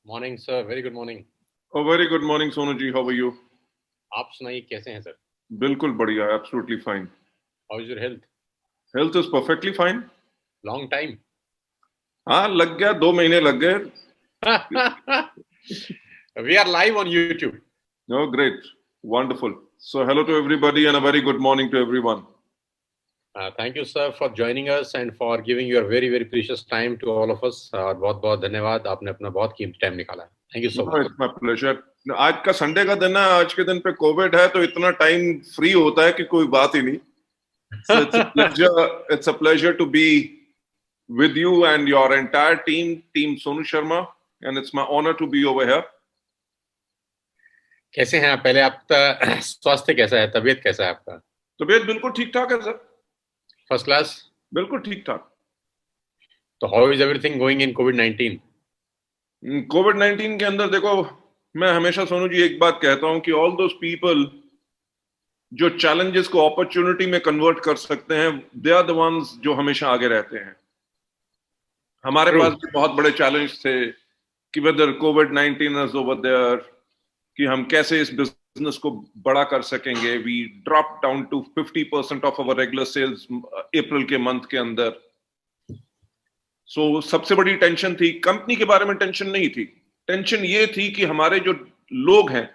Morning sir, very good morning. Very good morning Sonu ji, how are you? आप सुनाइए, कैसे हैं सर? बिल्कुल बढ़िया, absolutely fine. How is your health? Health is perfectly fine. Long time. हाँ, लग गया, 2 महीने लग गए। We are live on YouTube. Oh, great, wonderful. So hello to everybody and a very good morning to everyone. Thank you sir for joining us and for giving your very very precious time to all of us. और बहुत बहुत धन्यवाद, आपने अपना बहुत कीमती time निकाला है। Thank you so No, much. it's my pleasure. आज का संडे का दिन है, आज के दिन पे कोविड है तो इतना टाइम फ्री होता है कि कोई बात ही नहीं। So it's a pleasure to be with you and your entire team Sonu Sharma, and it's my honor to be over here. कैसे हैं आप? पहले आपका स्वास्थ्य कैसा है, तबीयत कैसा है आपका? तबीयत बिल्कुल ठीक ठाक है सर, फर्स्ट क्लास। बिल्कुल ठीक ठाक। तो how is everything going in कोविड-19? कोविड-19 के अंदर देखो, मैं हमेशा सोनू जी एक बात कहता हूं कि ऑल दोस पीपल जो चैलेंजेस को अपॉर्चुनिटी में कन्वर्ट कर सकते हैं, दे आर द वंस जो हमेशा आगे रहते हैं। हमारे ट्रू। पास भी बहुत बड़े चैलेंज थे कि वेदर कोविड-19 इज ओवर देयर, कि हम कैसे इस बिजनेस को बड़ा कर सकेंगे। We drop down to 50% of our regular sales April के मंथ के अंदर। सबसे बड़ी टेंशन थी, कंपनी के बारे में टेंशन नहीं थी, टेंशन ये थी कि हमारे जो लोग हैं,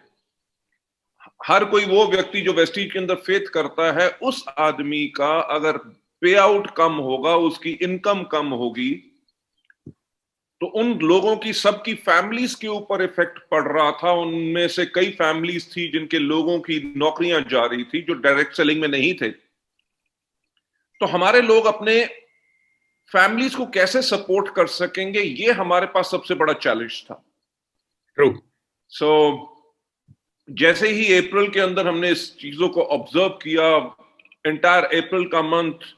हर कोई वो व्यक्ति जो वेस्टीज के अंदर फेथ करता है, उस आदमी का अगर पे आउट कम होगा, उसकी इनकम कम होगी, तो उन लोगों की सबकी फैमिलीज के ऊपर इफेक्ट पड़ रहा था। उनमें से कई फैमिलीज थी जिनके लोगों की नौकरियां जा रही थी, जो डायरेक्ट सेलिंग में नहीं थे। तो हमारे लोग अपने फैमिलीज को कैसे सपोर्ट कर सकेंगे, ये हमारे पास सबसे बड़ा चैलेंज था। ट्रू। सो जैसे ही अप्रैल के अंदर हमने इस चीजों को ऑब्जर्व किया, एंटायर अप्रैल का मंथ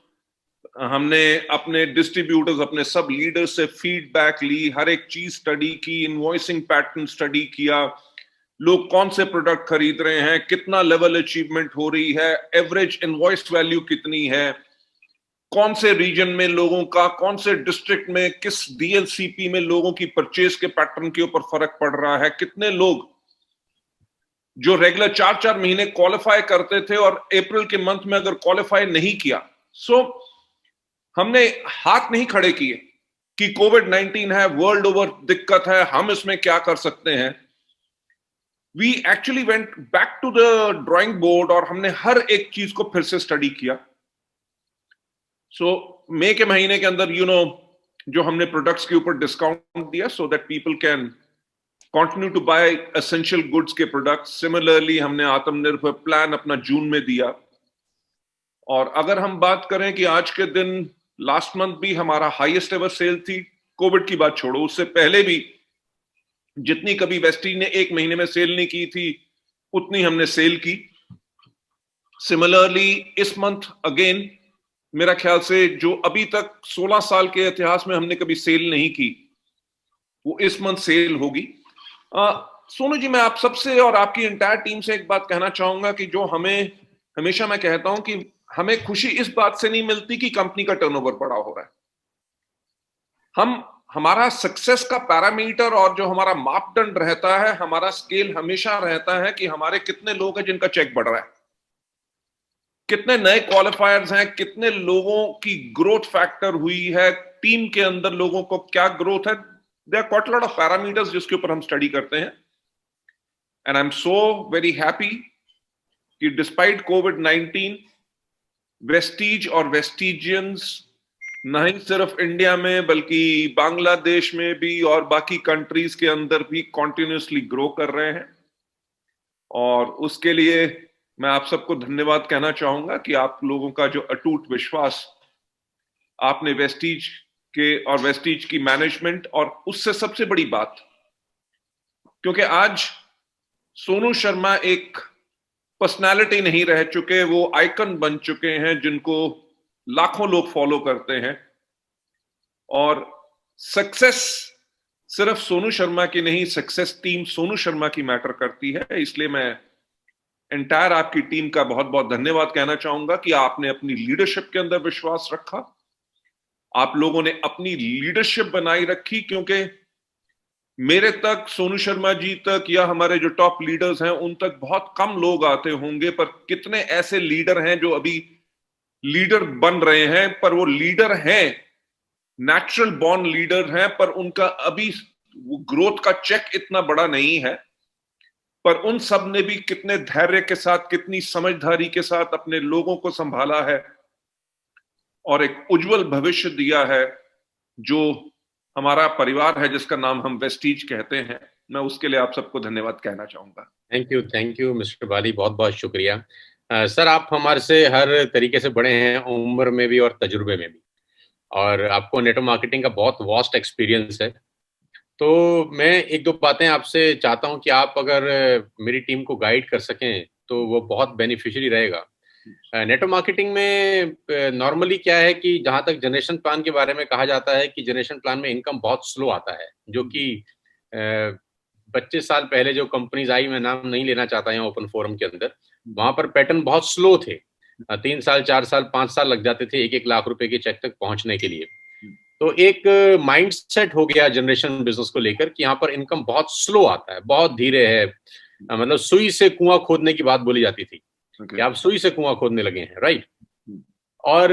हमने अपने डिस्ट्रीब्यूटर्स, अपने सब लीडर्स से फीडबैक ली, हर एक चीज स्टडी की, इनवॉइसिंग पैटर्न स्टडी किया, लोग कौन से प्रोडक्ट खरीद रहे हैं, कितना लेवल अचीवमेंट हो रही है, एवरेज इनवॉइस वैल्यू कितनी है, कौन से रीजन में लोगों का, कौन से डिस्ट्रिक्ट में, किस डीएलसीपी में लोगों की परचेज के पैटर्न के ऊपर फर्क पड़ रहा है, कितने लोग जो रेगुलर 4-4 महीने क्वालिफाई करते थे और अप्रैल के मंथ में अगर क्वालिफाई नहीं किया। हमने हाथ नहीं खड़े किए कि कोविड-19 है, वर्ल्ड ओवर दिक्कत है, हम इसमें क्या कर सकते हैं। We actually went back to the drawing board और हमने हर एक चीज को फिर से स्टडी किया। मई के महीने के अंदर जो हमने प्रोडक्ट्स के ऊपर डिस्काउंट दिया, so that people can continue to buy essential goods के प्रोडक्ट्स। सिमिलरली हमने आत्मनिर्भर प्लान अपना जून में दिया। और अगर हम बात करें कि आज के दिन, लास्ट मंथ भी हमारा हाईएस्ट एवर सेल थी। कोविड की बात छोड़ो, उससे पहले भी जितनी कभी वेस्टीज ने एक महीने में सेल नहीं की थी, उतनी हमने सेल की। सिमिलरली इस मंथ अगेन, मेरा ख्याल से जो अभी तक 16 साल के इतिहास में हमने कभी सेल नहीं की, वो इस मंथ सेल होगी। सोनू जी, मैं आप सबसे और आपकी एंटायर टीम से एक बात कहना चाहूंगा कि जो हमें हमेशा मैं कहता हूं कि हमें खुशी इस बात से नहीं मिलती कि कंपनी का टर्नओवर बड़ा हो रहा है। हमारा सक्सेस का पैरामीटर और जो हमारा मापदंड रहता है, हमारा स्केल हमेशा रहता है कि हमारे कितने लोग हैं जिनका चेक बढ़ रहा है, कितने नए क्वालिफायर्स हैं, कितने लोगों की ग्रोथ फैक्टर हुई है, टीम के अंदर लोगों को क्या ग्रोथ है। There are quite lot of parameters जिसके ऊपर हम स्टडी करते हैं। And I am so very happy कि डिस्पाइट कोविड-19, वेस्टीज और वेस्टीजियंस नहीं सिर्फ इंडिया में बल्कि बांग्लादेश में भी और बाकी कंट्रीज के अंदर भी कॉन्टिन्यूसली ग्रो कर रहे हैं। और उसके लिए मैं आप सबको धन्यवाद कहना चाहूंगा कि आप लोगों का जो अटूट विश्वास आपने वेस्टीज के और वेस्टीज की मैनेजमेंट, और उससे सबसे बड़ी बात, क्योंकि आज सोनू शर्मा एक पर्सनालिटी नहीं रह चुके, वो आइकन बन चुके हैं जिनको लाखों लोग फॉलो करते हैं। और सक्सेस सिर्फ सोनू शर्मा की नहीं, सक्सेस टीम सोनू शर्मा की मैटर करती है। इसलिए मैं एंटायर आपकी टीम का बहुत बहुत धन्यवाद कहना चाहूंगा कि आपने अपनी लीडरशिप के अंदर विश्वास रखा, आप लोगों ने अपनी लीडरशिप बनाई रखी। क्योंकि मेरे तक, सोनू शर्मा जी तक या हमारे जो टॉप लीडर्स हैं उन तक बहुत कम लोग आते होंगे, पर कितने ऐसे लीडर हैं जो अभी लीडर बन रहे हैं, पर वो लीडर हैं, नेचुरल बॉर्न लीडर हैं, पर उनका अभी वो ग्रोथ का चेक इतना बड़ा नहीं है। पर उन सब ने भी कितने धैर्य के साथ, कितनी समझदारी के साथ अपने लोगों को संभाला है और एक उज्जवल भविष्य दिया है। जो हमारा परिवार है जिसका नाम हम वेस्टीज कहते हैं, मैं उसके लिए आप सबको धन्यवाद कहना चाहूंगा। थैंक यू मिस्टर बाली, बहुत बहुत शुक्रिया। सर, आप हमारे से हर तरीके से बड़े हैं, उम्र में भी और तजुर्बे में भी, और आपको नेटवर्क मार्केटिंग का बहुत वास्ट एक्सपीरियंस है। तो मैं एक दो बातें आपसे चाहता हूं कि आप अगर मेरी टीम को गाइड कर सकें तो वो बहुत बेनिफिशियरी रहेगा। नेटवर्क मार्केटिंग में नॉर्मली क्या है कि जहां तक जनरेशन प्लान के बारे में कहा जाता है कि जनरेशन प्लान में इनकम बहुत स्लो आता है, जो कि 25 साल पहले जो कंपनीज आई, मैं नाम नहीं लेना चाहता यहाँ ओपन फोरम के अंदर, वहां पर पैटर्न बहुत स्लो थे। 3 साल, 4 साल, 5 साल लग जाते थे 1-1 लाख रुपए के चेक तक पहुंचने के लिए। तो एक माइंड सेट हो गया जनरेशन बिजनेस को लेकर कि यहाँ पर इनकम बहुत स्लो आता है, बहुत धीरे है। मतलब सुई से कुआं खोदने की बात बोली जाती थी कि आप सुई से कुआं खोदने लगे हैं, राइट। और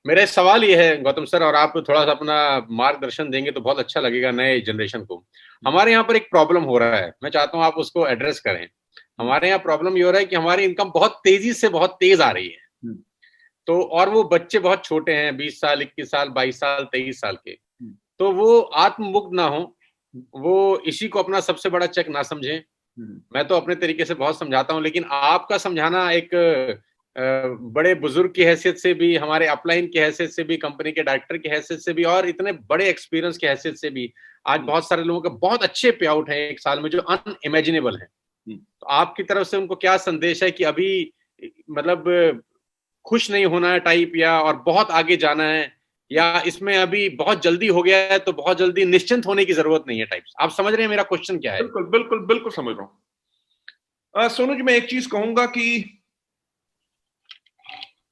मेरा सवाल ये है गौतम सर, और आप थोड़ा सा अपना मार्गदर्शन देंगे तो बहुत अच्छा लगेगा नए जनरेशन को। हमारे यहाँ पर एक प्रॉब्लम हो रहा है, मैं चाहता हूँ आप उसको एड्रेस करें। हमारे यहाँ प्रॉब्लम ये हो रहा है कि हमारी इनकम बहुत तेजी से बहुत तेज आ रही है, तो और वो बच्चे बहुत छोटे हैं, 20 साल, 21 साल, 22 साल, 23 साल के, तो वो आत्ममुक्त ना हो, वो इसी को अपना सबसे बड़ा चेक ना समझें। मैं तो अपने तरीके से बहुत समझाता हूं, लेकिन आपका समझाना एक बड़े बुजुर्ग की हैसियत से भी, हमारे अपलाइन की हैसियत से भी, कंपनी के डायरेक्टर की हैसियत से भी, और इतने बड़े एक्सपीरियंस की हैसियत से भी, आज बहुत सारे लोगों के बहुत अच्छे पे आउट हैं एक साल में जो अनइमेजिनेबल है। तो आपकी तरफ से उनको क्या संदेश है कि अभी मतलब खुश नहीं होना है टाइप, या और बहुत आगे जाना है, या इसमें अभी बहुत जल्दी हो गया है तो बहुत जल्दी निश्चिंत होने की जरूरत नहीं है टाइप्स? आप समझ रहे हैं मेरा क्वेश्चन क्या है? बिल्कुल बिल्कुल बिल्कुल समझ रहा हूं। सोनू जी, मैं एक चीज कहूंगा कि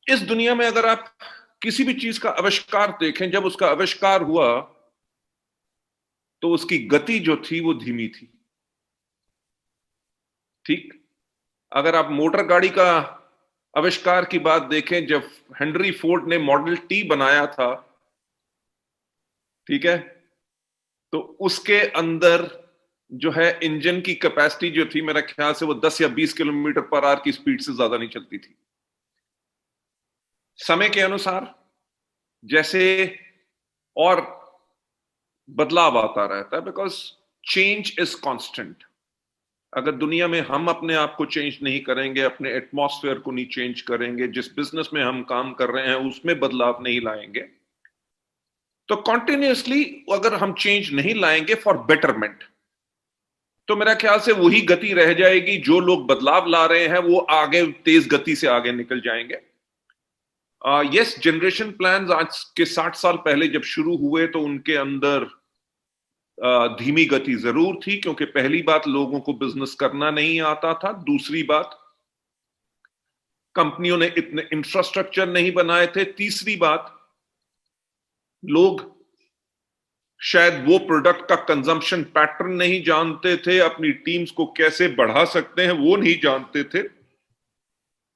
इस दुनिया में अगर आप किसी भी चीज का आविष्कार देखें, जब उसका आविष्कार हुआ तो उसकी गति जो थी वो धीमी थी। ठीक, अगर आप मोटर गाड़ी का आविष्कार की बात देखें, जब हेनरी फोर्ड ने मॉडल टी बनाया था, ठीक है, तो उसके अंदर जो है इंजन की कैपेसिटी जो थी, मेरा ख्याल से वो 10 या 20 किलोमीटर पर आवर की स्पीड से ज्यादा नहीं चलती थी। समय के अनुसार जैसे और बदलाव आता रहता है, बिकॉज चेंज इज कांस्टेंट। अगर दुनिया में हम अपने आप को चेंज नहीं करेंगे, अपने एटमॉस्फेयर को नहीं चेंज करेंगे, जिस बिजनेस में हम काम कर रहे हैं उसमें बदलाव नहीं लाएंगे, तो कॉन्टिन्यूसली अगर हम चेंज नहीं लाएंगे फॉर बेटरमेंट, तो मेरा ख्याल से वही गति रह जाएगी। जो लोग बदलाव ला रहे हैं वो आगे तेज गति से आगे निकल जाएंगे। यस, जनरेशन प्लान्स आज के 60 साल पहले जब शुरू हुए तो उनके अंदर धीमी गति जरूर थी, क्योंकि पहली बात लोगों को बिजनेस करना नहीं आता था, दूसरी बात कंपनियों ने इतने इंफ्रास्ट्रक्चर नहीं बनाए थे, तीसरी बात लोग शायद वो प्रोडक्ट का कंजम्पशन पैटर्न नहीं जानते थे, अपनी टीम्स को कैसे बढ़ा सकते हैं वो नहीं जानते थे।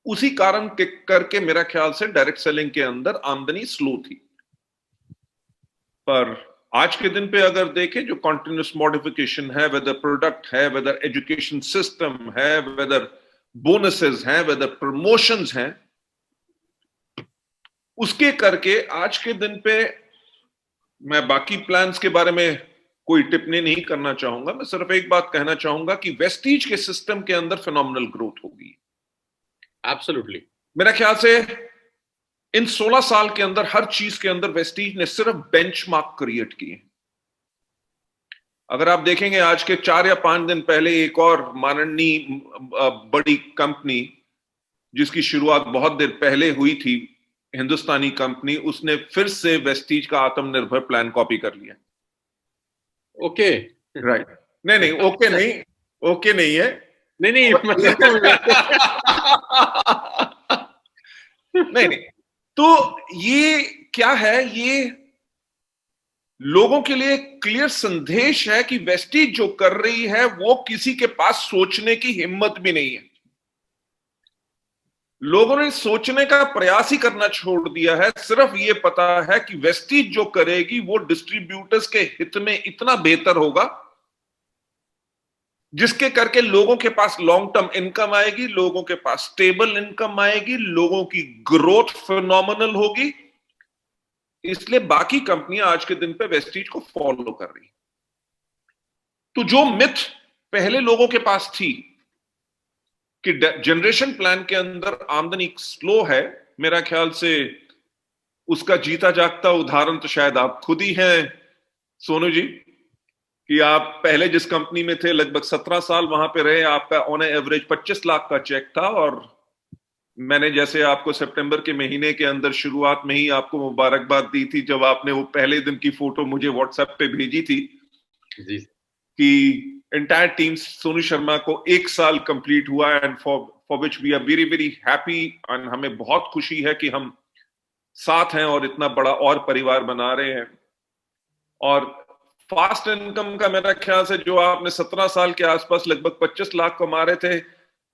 उसी कारण के करके मेरा ख्याल से डायरेक्ट सेलिंग के अंदर आमदनी स्लो थी। पर आज के दिन पे अगर देखें, जो कॉन्टिन्यूस मॉडिफिकेशन है, वेदर प्रोडक्ट है, वेदर एजुकेशन सिस्टम है, वेदर बोनसेस हैं, वेदर प्रमोशंस हैं, उसके करके आज के दिन पे मैं बाकी प्लान्स के बारे में कोई टिप्पणी नहीं करना चाहूंगा। मैं सिर्फ एक बात कहना चाहूंगा कि वेस्टीज के सिस्टम के अंदर फिनोमिनल ग्रोथ होगी। एब्सोल्युटली। मेरा ख्याल से इन 16 साल के अंदर हर चीज के अंदर वेस्टीज ने सिर्फ बेंचमार्क क्रिएट किए। अगर आप देखेंगे आज के 4 या 5 दिन पहले एक और माननीय बड़ी कंपनी जिसकी शुरुआत बहुत देर पहले हुई थी, हिंदुस्तानी कंपनी, उसने फिर से वेस्टीज का आत्मनिर्भर प्लान कॉपी कर लिया। ओके, राइट, नहीं ओके नहीं, ओके नहीं है, नहीं मतलब नहीं। तो ये क्या है, ये लोगों के लिए क्लियर संदेश है कि वेस्टीज जो कर रही है वो किसी के पास सोचने की हिम्मत भी नहीं है। लोगों ने सोचने का प्रयास ही करना छोड़ दिया है। सिर्फ ये पता है कि वेस्टीज जो करेगी वो डिस्ट्रीब्यूटर्स के हित में इतना बेहतर होगा, जिसके करके लोगों के पास लॉन्ग टर्म इनकम आएगी, लोगों के पास स्टेबल इनकम आएगी, लोगों की ग्रोथ फिनोमिनल होगी। इसलिए बाकी कंपनियां आज के दिन पे वेस्टीज को फॉलो कर रही। तो जो मिथ पहले लोगों के पास थी कि जनरेशन प्लान के अंदर आमदनी स्लो है, मेरा ख्याल से उसका जीता जागता उदाहरण तो शायद आप खुद ही हैं सोनू जी, कि आप पहले जिस कंपनी में थे लगभग 17 साल वहां पे रहे, आपका ऑन एवरेज 25 लाख का चेक था, और मैंने जैसे आपको सितंबर के महीने के अंदर शुरुआत में ही आपको मुबारकबाद दी थी जब आपने वो पहले दिन की फोटो मुझे व्हाट्सएप पे भेजी थी जी कि एंटायर टीम सोनू शर्मा को 1 साल कंप्लीट हुआ, and for which we are very very happy, and हमें बहुत खुशी है कि हम साथ हैं और इतना बड़ा और परिवार बना रहे हैं। और फास्ट इनकम का मेरा ख्याल से जो आपने 17 साल के आसपास लगभग 25 लाख कमा रहे थे,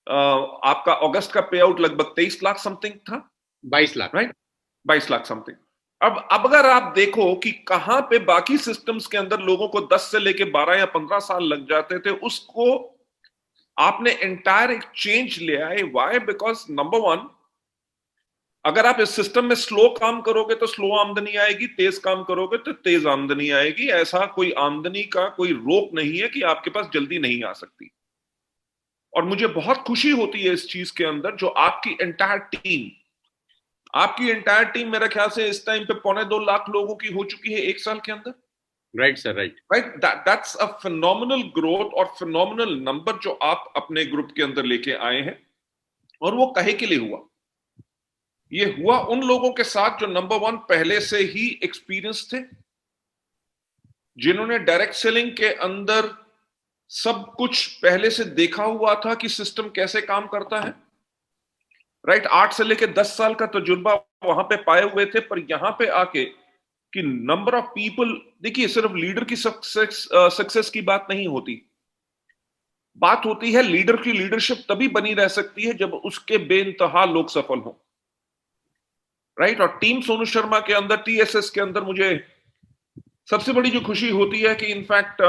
आपका अगस्त का पे आउट लगभग 23 लाख समथिंग था, 22 लाख, राइट, 22 लाख समथिंग। अब अगर आप देखो कि कहां पे बाकी सिस्टम्स के अंदर लोगों को 10 से लेके 12 या 15 साल लग जाते थे, उसको आपने एंटायर एक चेंज ले आए। व्हाई? बिकॉज नंबर वन, अगर आप इस सिस्टम में स्लो काम करोगे तो स्लो आमदनी आएगी, तेज काम करोगे तो तेज आमदनी आएगी। ऐसा कोई आमदनी का कोई रोक नहीं है कि आपके पास जल्दी नहीं आ सकती। और मुझे बहुत खुशी होती है इस चीज के अंदर, जो आपकी एंटायर टीम मेरे ख्याल से इस टाइम पे 2.25 लाख लोगों की हो चुकी है 1 साल के अंदर। Right sir, right right, that's a phenomenal growth और फिनोमिनल नंबर जो आप अपने ग्रुप के अंदर लेके आए हैं। और वो कहे के लिए हुआ? ये हुआ उन लोगों के साथ जो नंबर वन पहले से ही एक्सपीरियंस थे, जिन्होंने डायरेक्ट सेलिंग के अंदर सब कुछ पहले से देखा हुआ था कि सिस्टम कैसे काम करता है। राइट, 8 से लेके 10 साल का तजुर्बा वहां पे पाए हुए थे। पर यहां पे आके कि नंबर ऑफ पीपल, देखिए सिर्फ लीडर की सक्सेस की बात नहीं होती, बात होती है लीडर की लीडरशिप तभी बनी रह सकती है जब उसके बेइंतहा लोग सफल हों। राइट, और टीम सोनू शर्मा के अंदर, टीएसएस के अंदर मुझे सबसे बड़ी जो खुशी होती है कि इनफैक्ट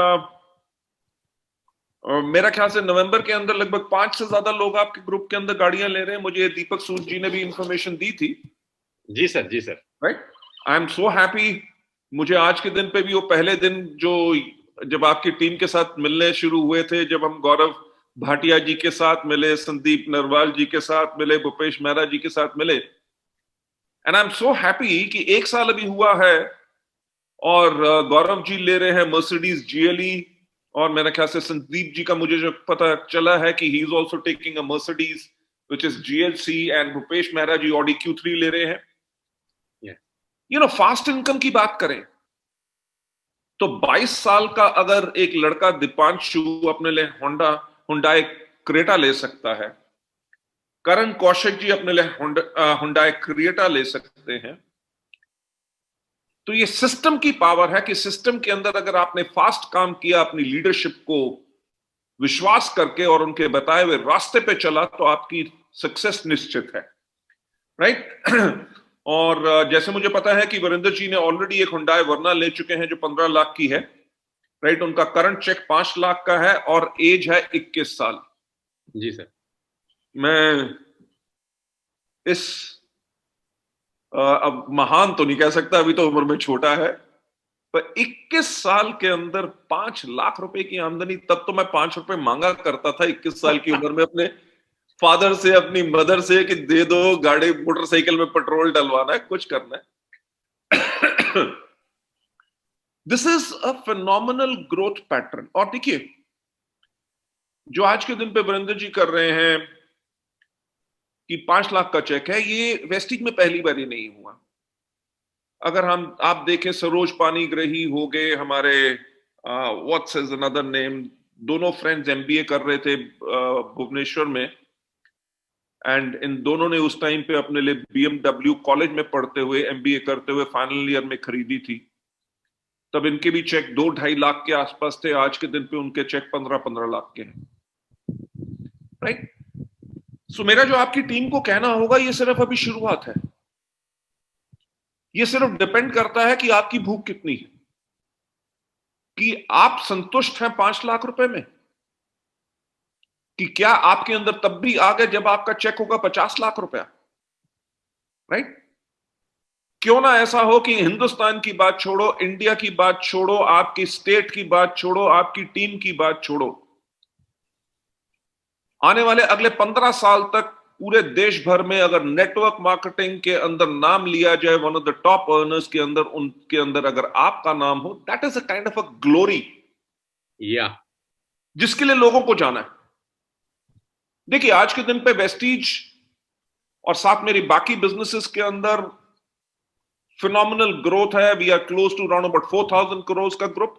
मेरा ख्याल से नवंबर के अंदर लगभग 5 से ज्यादा लोग आपके ग्रुप के अंदर गाड़ियां ले रहे हैं। मुझे दीपक सूद जी ने भी इंफॉर्मेशन दी थी। जी सर, जी sir. Right, I am so happy. मुझे आज के दिन पे भी वो पहले दिन जो जब आपकी टीम के साथ मिलने शुरू हुए थे, जब हम गौरव भाटिया जी के साथ मिले, संदीप नरवाल जी के साथ मिले, भूपेश मेहरा जी के साथ मिले, and I am so happy कि 1 साल अभी हुआ है और गौरव जी ले रहे हैं मर्सिडीज जीएलई, और मेरा ख्याल से संदीप जी का मुझे जो पता चला है कि he is also taking a Mercedes which is GLC, and Bhupesh Mehra ji Audi Q3 ले रहे हैं। यू नो, फास्ट इनकम की बात करें तो 22 साल का अगर एक लड़का दीपांशु अपने लिए हुंडई क्रेटा ले सकता है, करण कौशिक जी अपने लिए हुंडई क्रिएटा ले सकते हैं, तो ये सिस्टम की पावर है कि सिस्टम के अंदर अगर आपने फास्ट काम किया, अपनी लीडरशिप को विश्वास करके और उनके बताए हुए रास्ते पे चला, तो आपकी सक्सेस निश्चित है। राइट और जैसे मुझे पता है कि वरिंदर जी ने ऑलरेडी एक हुंडई वर्ना ले चुके हैं जो 15 लाख की है। राइट, उनका करंट चेक 5 लाख का है और एज है 21 साल। जी सर। मैं इस अब महान तो नहीं कह सकता, अभी तो उम्र में छोटा है, पर 21 साल के अंदर 5 लाख रुपए की आमदनी। तब तो मैं 5 रुपए मांगा करता था 21 साल की उम्र में अपने फादर से, अपनी मदर से, कि दे दो, गाड़ी मोटरसाइकिल में पेट्रोल डलवाना है, कुछ करना है। This is a phenomenal growth pattern. और देखिए, जो आज के दिन पे वीरेंद्र जी कर रहे हैं कि 5 लाख का चेक है, ये वेस्टिज में पहली बार ही नहीं हुआ। अगर आप देखें, सरोज पानीग्राही हो गए हमारे, व्हाट्स इज अनदर नेम, दोनों फ्रेंड्स एमबीए कर रहे थे भुवनेश्वर में, एंड इन दोनों ने उस टाइम पे अपने लिए BMW कॉलेज में पढ़ते हुए, एमबीए करते हुए फाइनल ईयर में खरीदी थी। तब इनके भी चेक 2-2.5 लाख के आसपास थे, आज के दिन पे उनके चेक 15-15 लाख के हैं, राइट? सो मेरा जो आपकी टीम को कहना होगा, ये सिर्फ अभी शुरुआत है। ये सिर्फ डिपेंड करता है कि आपकी भूख कितनी है, कि आप संतुष्ट हैं 5 लाख रुपए में, कि क्या आपके अंदर तब भी आ गए जब आपका चेक होगा 50 लाख रुपया, राइट? क्यों ना ऐसा हो कि हिंदुस्तान की बात छोड़ो, इंडिया की बात छोड़ो, आपकी स्टेट की बात छोड़ो, आपकी टीम की बात छोड़ो, आने वाले अगले 15 साल तक पूरे देश भर में अगर नेटवर्क मार्केटिंग के अंदर नाम लिया जाए, one of the top earners के अंदर, उनके अंदर अगर आपका नाम हो, that is a kind of a glory, या जिसके लिए लोगों को जाना है। देखिए, आज के दिन पे वेस्टीज और साथ मेरी बाकी बिजनेसेस के अंदर फिनोमिनल ग्रोथ है। We are close to around about 4,000 crore का ग्रुप।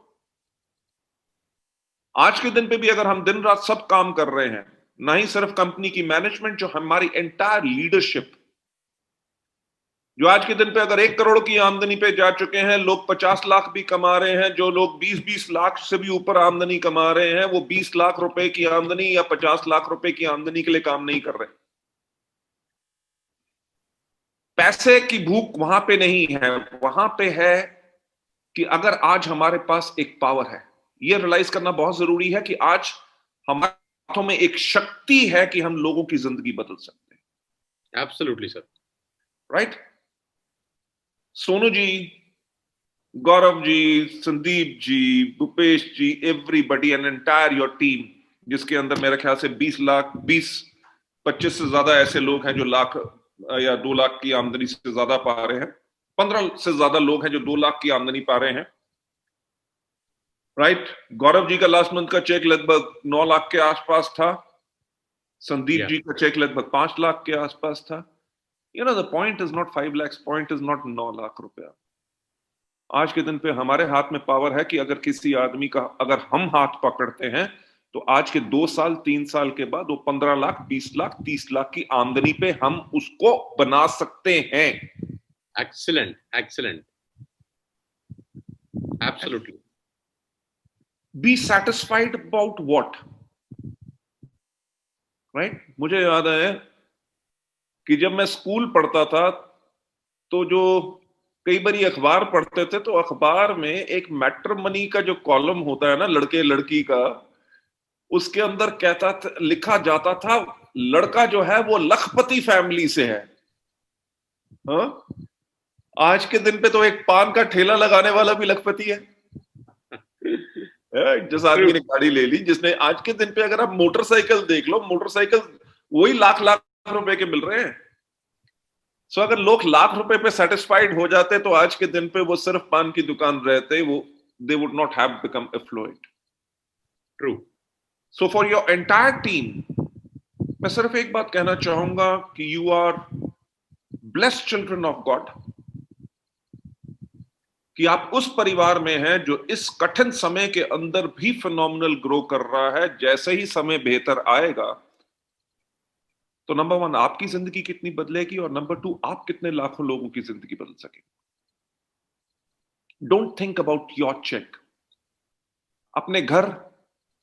आज के दिन पे भी अगर हम दिन रात सब काम कर रहे हैं, ना ही सिर्फ कंपनी की मैनेजमेंट, जो हमारी एंटायर लीडरशिप, जो आज के दिन पे अगर 1 करोड़ की आमदनी पे जा चुके हैं, लोग 50 लाख भी कमा रहे हैं, जो लोग 20-20 लाख से भी ऊपर आमदनी कमा रहे हैं, वो 20 लाख रुपए की आमदनी या 50 लाख रुपए की आमदनी के लिए काम नहीं कर रहे। पैसे की भूख वहां पे नहीं है, वहां पे है कि अगर आज हमारे पास एक पावर है, ये रियलाइज करना बहुत जरूरी है कि आज हमारे हाथों में एक शक्ति है कि हम लोगों की जिंदगी बदल सकते हैं। Absolutely sir, right? Sonu ji, Gaurav ji, Sandeep ji, Bhupesh ji, everybody and entire your team, जिसके अंदर मेरे ख्याल से 20 से ज्यादा ऐसे लोग हैं जो लाख या 2 लाख की आमदनी से ज्यादा पा रहे हैं, 15 से ज्यादा लोग हैं जो 2 लाख की आमदनी पा रहे हैं, राइट? गौरव जी का लास्ट मंथ का चेक लगभग 9 लाख के आसपास था, संदीप जी का चेक लगभग 5 लाख के आसपास था। You know, the point is not 5 lakh, point is not 9 lakh रुपया। आज के दिन पे हमारे हाथ में पावर है कि अगर किसी आदमी का अगर हम हाथ पकड़ते हैं, तो आज के 2 साल 3 साल के बाद वो 15 लाख, 20 लाख, 30 लाख की आमदनी पे हम उसको बना सकते हैं। Excellent, excellent, absolutely. B satisfied about what, right? मुझे याद है कि जब मैं स्कूल पढ़ता था, तो जो कई बार अखबार पढ़ते थे, तो अखबार में एक मैट्रिमनी का जो कॉलम होता है ना, लड़के लड़की का, उसके अंदर कहता था, लिखा जाता था, लड़का जो है वो लखपति फैमिली से है। हाँ? आज के दिन पे तो एक पान का ठेला लगाने वाला भी लखपति है। जिस आदमी ने गाड़ी ले ली, जिसने, आज के दिन पे अगर आप मोटरसाइकिल देख लो, मोटरसाइकिल वही लाख लाख रुपए के मिल रहे हैं। सो अगर लोग लाख रुपए पे सेटिस्फाइड हो जाते, तो आज के दिन पे वो सिर्फ पान की दुकान रहते, वो they would not have become affluent. True. So for your entire team, मैं सिर्फ एक बात कहना चाहूंगा कि you are blessed children of God, कि आप उस परिवार में हैं जो इस कठिन समय के अंदर भी फिनोमिनल ग्रो कर रहा है। जैसे ही समय बेहतर आएगा, तो नंबर 1 आपकी जिंदगी कितनी बदलेगी, और नंबर 2 आप कितने लाखों लोगों की जिंदगी बदल सके। Don't think about your cheque. अपने घर,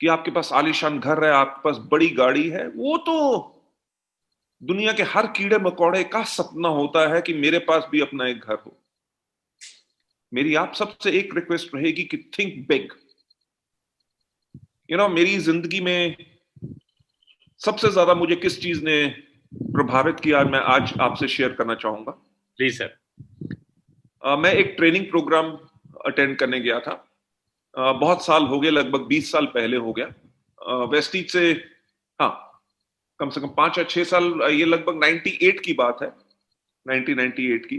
कि आपके पास आलीशान घर है, आपके पास बड़ी गाड़ी है, वो तो दुनिया के हर कीड़े मकोड़े का सपना होता है कि मेरे पास भी अपना एक घर हो। मेरी आप सबसे एक रिक्वेस्ट रहेगी कि थिंक बिग। यू नो, मेरी जिंदगी में सबसे ज्यादा मुझे किस चीज ने प्रभावित किया, मैं आज आपसे शेयर करना चाहूंगा। Please sir. मैं एक ट्रेनिंग प्रोग्राम अटेंड करने गया था। बहुत साल हो गए, लगभग 20 साल पहले हो गया। वेस्टीज से, हाँ, कम से कम 5 या 6 साल, ये लगभग 98 की बात है, 1998 की।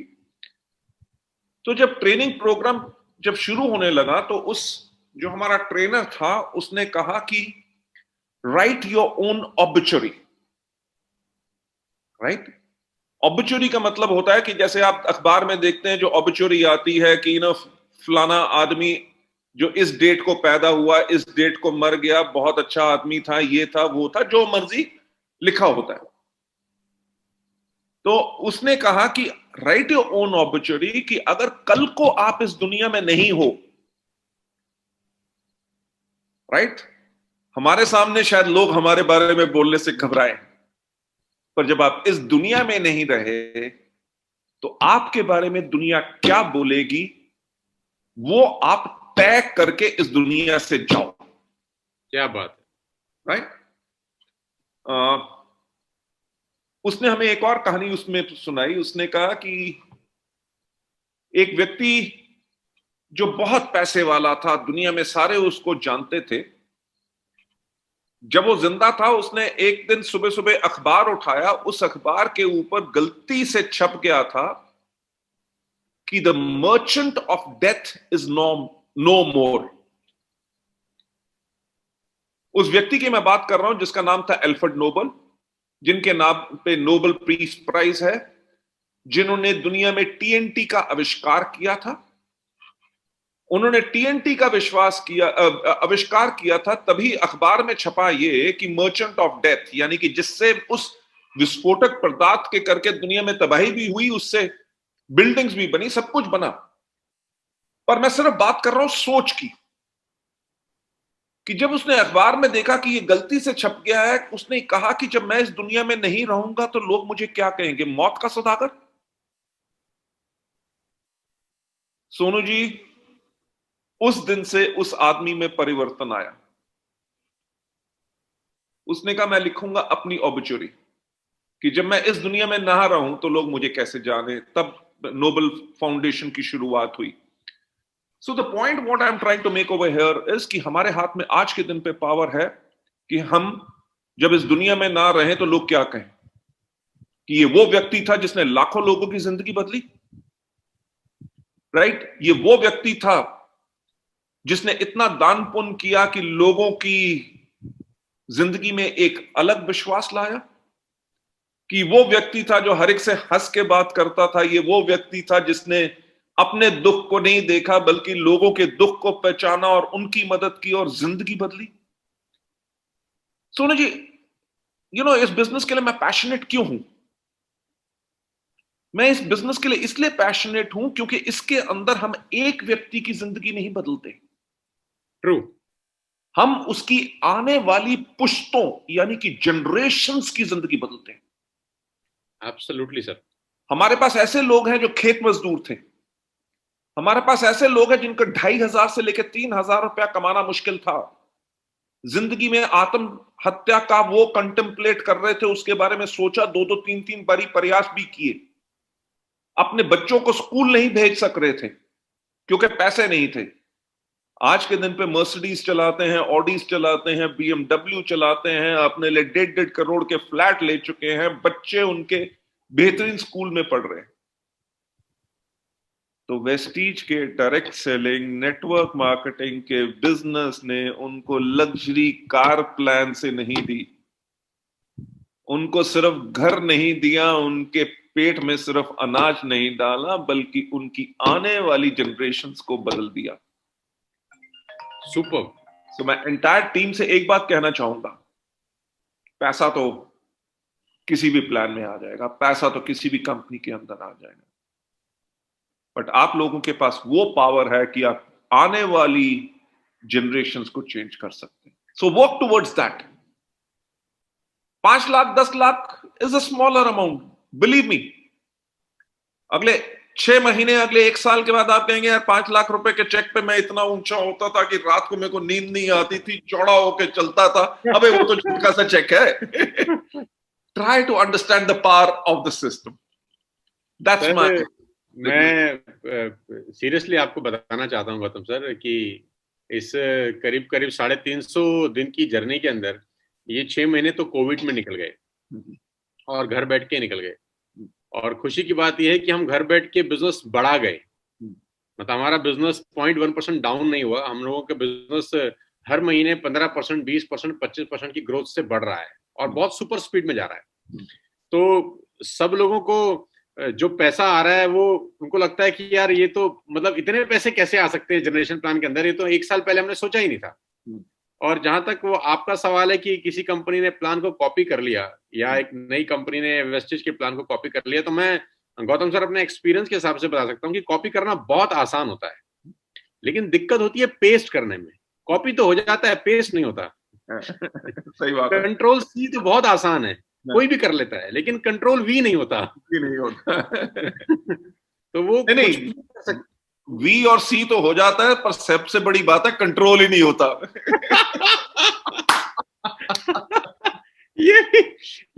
तो जब ट्रेनिंग प्रोग्राम जब शुरू होने लगा, तो उस जो हमारा ट्रेनर था, उसने कहा कि राइट योर ओन ऑब्चुरी। राइट? ऑब्चुरी का मतलब होता है कि जैसे आप अखबार में देखते हैं, जो ऑब्चुरी आती है कि फलाना आदमी जो इस डेट को पैदा हुआ, इस डेट को मर गया, बहुत अच्छा आदमी था, ये था, वो था, जो मर्जी लिखा होता है। तो उसने कहा कि राइट योर ओन ऑब्चुरी, कि अगर कल को आप इस दुनिया में नहीं हो, राइट? हमारे सामने शायद लोग हमारे बारे में बोलने से घबराए, पर जब आप इस दुनिया में नहीं रहे तो आपके बारे में दुनिया क्या बोलेगी वो आप तय करके इस दुनिया से जाओ। क्या बात है। राइट? उसने हमें एक और कहानी उसमें सुनाई। उसने कहा कि एक व्यक्ति जो बहुत पैसे वाला था, दुनिया में सारे उसको जानते थे, जब वो जिंदा था उसने एक दिन सुबह सुबह अखबार उठाया, उस अखबार के ऊपर गलती से छप गया था कि the merchant of death is no more. उस व्यक्ति की मैं बात कर रहा हूं जिसका नाम था एल्फ्रेड नोबल, जिनके नाम पे नोबल पीस प्राइज है, जिन्होंने दुनिया में टीएनटी का आविष्कार किया था। उन्होंने टीएनटी का आविष्कार किया था, तभी अखबार में छपा ये कि मर्चेंट ऑफ डेथ, यानी कि जिससे उस विस्फोटक पदार्थ के करके दुनिया में तबाही भी हुई, उससे बिल्डिंग्स भी बनी, सब कुछ बना। पर मैं सिर्फ बात कर रहा हूं सोच की, कि जब उसने अखबार में देखा कि ये गलती से छप गया है, उसने कहा कि जब मैं इस दुनिया में नहीं रहूंगा तो लोग मुझे क्या कहेंगे, मौत का सौदागर। सोनू जी, उस दिन से उस आदमी में परिवर्तन आया। उसने कहा मैं लिखूंगा अपनी ऑब्ituary कि जब मैं इस दुनिया में ना रहूं तो लोग मुझे कैसे जाने। तब नोबल फाउंडेशन की शुरुआत हुई। So the point what I am trying to make over here is कि हमारे हाथ में आज के दिन पे पावर है कि हम जब इस दुनिया में ना रहें तो लोग क्या कहें कि ये वो व्यक्ति था जिसने लाखों लोगों की जिंदगी बदली। राइट? ये वो व्यक्ति था जिसने इतना दान पुण्य किया कि लोगों की जिंदगी में एक अलग विश्वास लाया। कि वो व्यक्ति था जो हर एक से हंस के बात करता था। ये वो व्यक्ति था जिसने अपने दुख को नहीं देखा बल्कि लोगों के दुख को पहचाना और उनकी मदद की और जिंदगी बदली। सोनू जी, इस बिजनेस के लिए मैं पैशनेट क्यों हूं? मैं इस बिजनेस के लिए इसलिए पैशनेट हूं क्योंकि इसके अंदर हम एक व्यक्ति की जिंदगी नहीं बदलते। ट्रू। हम उसकी आने वाली पुश्तों यानी कि जनरेशंस की जिंदगी बदलते हैं। Absolutely sir. हमारे पास ऐसे लोग हैं जो खेत मजदूर थे। हमारे पास ऐसे लोग हैं जिनको 2,500 से लेकर 3,000 रुपया कमाना मुश्किल था। जिंदगी में आत्महत्या का वो कंटेम्पलेट कर रहे थे, उसके बारे में सोचा, 2-2 3-3 बारी प्रयास भी किए। अपने बच्चों को स्कूल नहीं भेज सक रहे थे क्योंकि पैसे नहीं थे। आज के दिन पे मर्सिडीज चलाते हैं, ऑडीज चलाते हैं, बीएमडब्ल्यू चलाते हैं, अपने लिए 1.5 करोड़ के फ्लैट ले चुके हैं, बच्चे उनके बेहतरीन स्कूल में पढ़ रहे हैं। तो वेस्टीज के डायरेक्ट सेलिंग, नेटवर्क मार्केटिंग के बिजनेस ने उनको लग्जरी कार प्लान से नहीं दी, उनको सिर्फ घर नहीं दिया, उनके पेट में सिर्फ अनाज नहीं डाला, बल्कि उनकी आने वाली जनरेशंस को बदल दिया। सुपर। तो मैं एंटायर टीम से एक बात कहना चाहूंगा, पैसा तो किसी भी प्लान में आ जाएगा, पैसा तो किसी भी कंपनी के अंदर आ जाएगा, बट आप लोगों के पास वो पावर है कि आप आने वाली जनरेशंस को चेंज कर सकते हैं। So work towards that. 5 lakh 10 lakh is a smaller amount, believe me. अगले 6 महीने, अगले 1 साल के बाद आप कहेंगे यार 5 लाख रुपए के चेक पे मैं इतना ऊंचा होता था कि रात को मेरे को नींद नहीं आती थी, चौड़ा होके चलता था। अबे वो तो छोटा सा चेक है। Try to understand the power of the system. That's my. मैं सीरियसली आपको बताना चाहता हूँ गौतम सर कि इस करीब करीब 350 दिन की जर्नी के अंदर ये 6 महीने तो कोविड में निकल गए और घर बैठ के निकल गए। और खुशी की बात यह है कि हम घर बैठ के बिजनेस बढ़ा गए। मतलब हमारा बिजनेस 0.1% डाउन नहीं हुआ। हम लोगों का बिजनेस हर महीने 15%, 20%, 25% की ग्रोथ से बढ़ रहा है और बहुत सुपर स्पीड में जा रहा है। तो सब लोगों को जो पैसा आ रहा है वो उनको लगता है कि यार ये तो मतलब इतने पैसे कैसे आ सकते हैं जनरेशन प्लान के अंदर, ये तो 1 साल पहले हमने सोचा ही नहीं था। और जहां तक वो आपका सवाल है कि किसी कंपनी ने प्लान को कॉपी कर लिया या एक नई कंपनी ने वेस्टेज के प्लान को कॉपी कर लिया, तो मैं गौतम सर अपने एक्सपीरियंस के हिसाब से बता सकता हूँ कि कॉपी करना बहुत आसान होता है, लेकिन दिक्कत होती है पेस्ट करने में। कॉपी तो हो जाता है, पेस्ट नहीं होता। सही बात है। कंट्रोल सी तो बहुत आसान है, कोई भी कर लेता है, लेकिन कंट्रोल वी नहीं होता। नहीं होता। तो वो नहीं कुछ नहीं, वी और सी तो हो जाता है, पर सबसे बड़ी बात है कंट्रोल ही नहीं होता। ये भी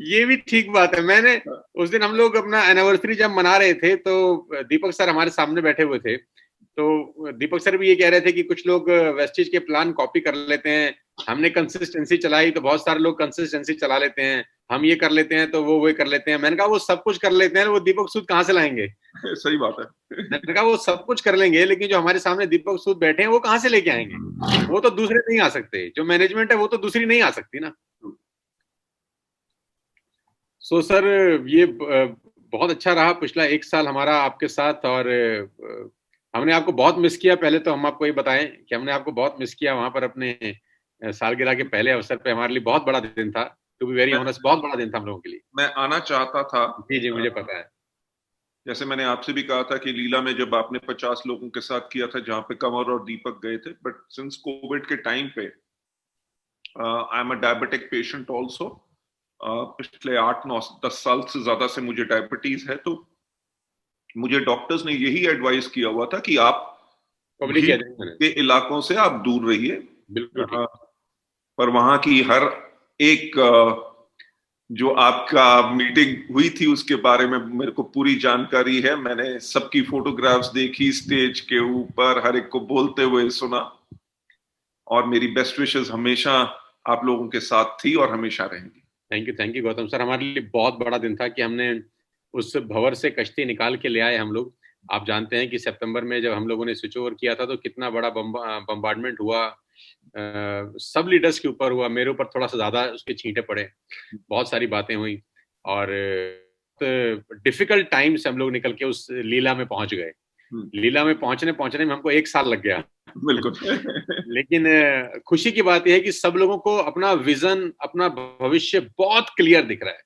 ये भी ठीक बात है। मैंने उस दिन हम लोग अपना एनिवर्सरी जब मना रहे थे, तो दीपक सर हमारे सामने बैठे हुए थे, तो दीपक सर भी ये कह रहे थे कि कुछ लोग वेस्टिज के प्लान कॉपी कर लेते हैं, हमने कंसिस्टेंसी चलाई तो बहुत सारे लोग कंसिस्टेंसी चला लेते हैं, हम ये कर लेते हैं तो वो कर लेते हैं। मैंने कहा वो सब कुछ कर लेते हैं, वो दीपक सूद कहाँ से लाएंगे? सही बात है। मैंने कहा वो सब कुछ कर लेंगे, लेकिन जो हमारे सामने दीपक सूद बैठे हैं वो कहाँ से लेके आएंगे? वो तो दूसरे नहीं आ सकते, जो मैनेजमेंट है वो तो दूसरी नहीं आ सकती ना। सो सर, ये बहुत अच्छा रहा पिछला एक साल हमारा आपके साथ, और हमने आपको बहुत मिस किया। पहले तो हम आपको ये बताएं कि हमने आपको बहुत मिस किया वहां पर अपने सालगिरह के पहले अवसर पे। हमारे लिए बहुत बड़ा दिन था, टू बी वेरी ऑनेस्ट, बहुत बड़ा दिन था हम लोगों के लिए। मैं आना चाहता था। जी जी, मुझे पता है। जैसे मैंने आपसे भी कहा था कि लीला में जब आपने 50 लोगों के साथ किया था, जहां पे कंवर और दीपक गए थे, बट सिंस कोविड के टाइम पे I am a diabetic patient also. पिछले 8-9-10 साल से ज्यादा से मुझे डायबिटीज है, तो मुझे डॉक्टर्स ने यही एडवाइस किया हुआ था कि आप भीड़ के इलाकों से आप दूर रहिए। बिल्कुल। पर वहां की हर एक जो आपका मीटिंग हुई थी उसके बारे में मेरे को पूरी जानकारी है। मैंने सबकी फोटोग्राफ्स देखी, स्टेज के ऊपर हर एक को बोलते हुए सुना, और मेरी बेस्ट विशेस हमेशा आप लोगों के साथ थी और हमेशा रहेंगी। Thank you Gautam sir. हमारे लिए बहुत बड़ा दिन था कि हमने उस भंवर से कश्ती निकाल के ले आए हम लोग। आप जानते हैं कि सितंबर में जब हम लोगों ने स्विच ओवर किया था तो कितना बड़ा बम्बार्डमेंट हुआ, सब लीडर्स के ऊपर हुआ, मेरे ऊपर थोड़ा सा ज्यादा उसके छींटे पड़े, बहुत सारी बातें हुई, और डिफिकल्ट टाइम से हम लोग निकल के उस लीला में पहुंच गए। लीला में पहुंचने में हमको 1 साल लग गया। बिल्कुल। लेकिन खुशी की बात यह है कि सब लोगों को अपना विजन, अपना भविष्य बहुत क्लियर दिख रहा है,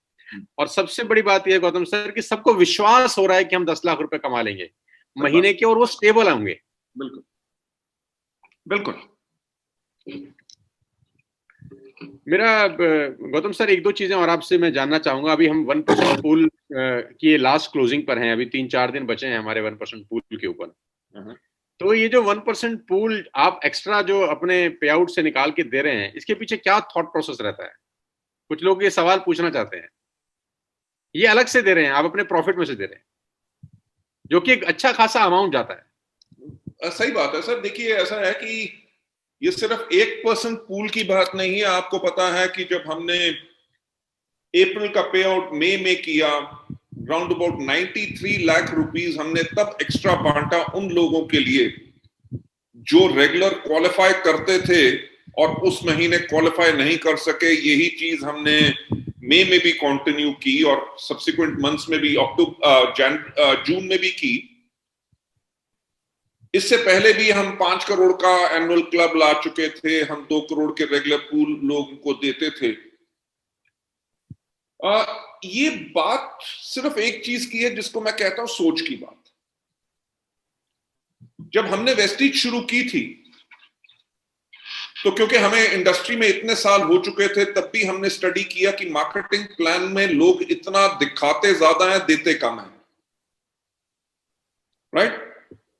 और सबसे बड़ी बात यह है गौतम सर कि सबको विश्वास हो रहा है कि हम 10 लाख रुपए कमा लेंगे महीने के, और वो स्टेबल होंगे। बिल्कुल बिल्कुल। मेरा गौतम सर, 1-2 चीजें और आपसे मैं जानना चाहूंगा। अभी हम 1% पूल की लास्ट क्लोजिंग पर हैं, अभी 3-4 दिन बचे हैं हमारे 1% पूल के ऊपर। तो ये जो 1% पूल आप एक्स्ट्रा जो अपने पे आउट से निकाल के दे रहे हैं, इसके पीछे क्या थॉट प्रोसेस रहता है? कुछ लोग ये सवाल पूछना चाहते हैं। ये अलग से दे रहे हैं, आप अपने प्रॉफिट में से दे रहे हैं, जो कि एक अच्छा खासा अमाउंट जाता है। सही बात है सर। देखिए, ऐसा है कि ये सिर्फ 1% पूल की बात नहीं है। आपको पता है कि जब हमने अप्रैल का पे आउट मई में किया, राउंड अबाउट 93 लाख रुपीस हमने तब एक्स्ट्रा बांटा उन लोगों के लिए जो रेगुलर क्वालिफाई करते थे और उस महीने क्वालिफाई नहीं कर सके। यही चीज हमने मई में भी कंटिन्यू की और सब्सिक्वेंट मंथ्स में भी, जून में भी की। इससे पहले भी हम 5 करोड़ का एनुअल क्लब ला चुके थे, हम 2 करोड़ के रेगुलर पूल लोगों को देते थे। ये बात सिर्फ एक चीज की है जिसको मैं कहता हूं सोच की बात। जब हमने वेस्टिज शुरू की थी तो क्योंकि हमें इंडस्ट्री में इतने साल हो चुके थे, तब भी हमने स्टडी किया कि मार्केटिंग प्लान में लोग इतना दिखाते ज्यादा हैं, देते कम है, राइट?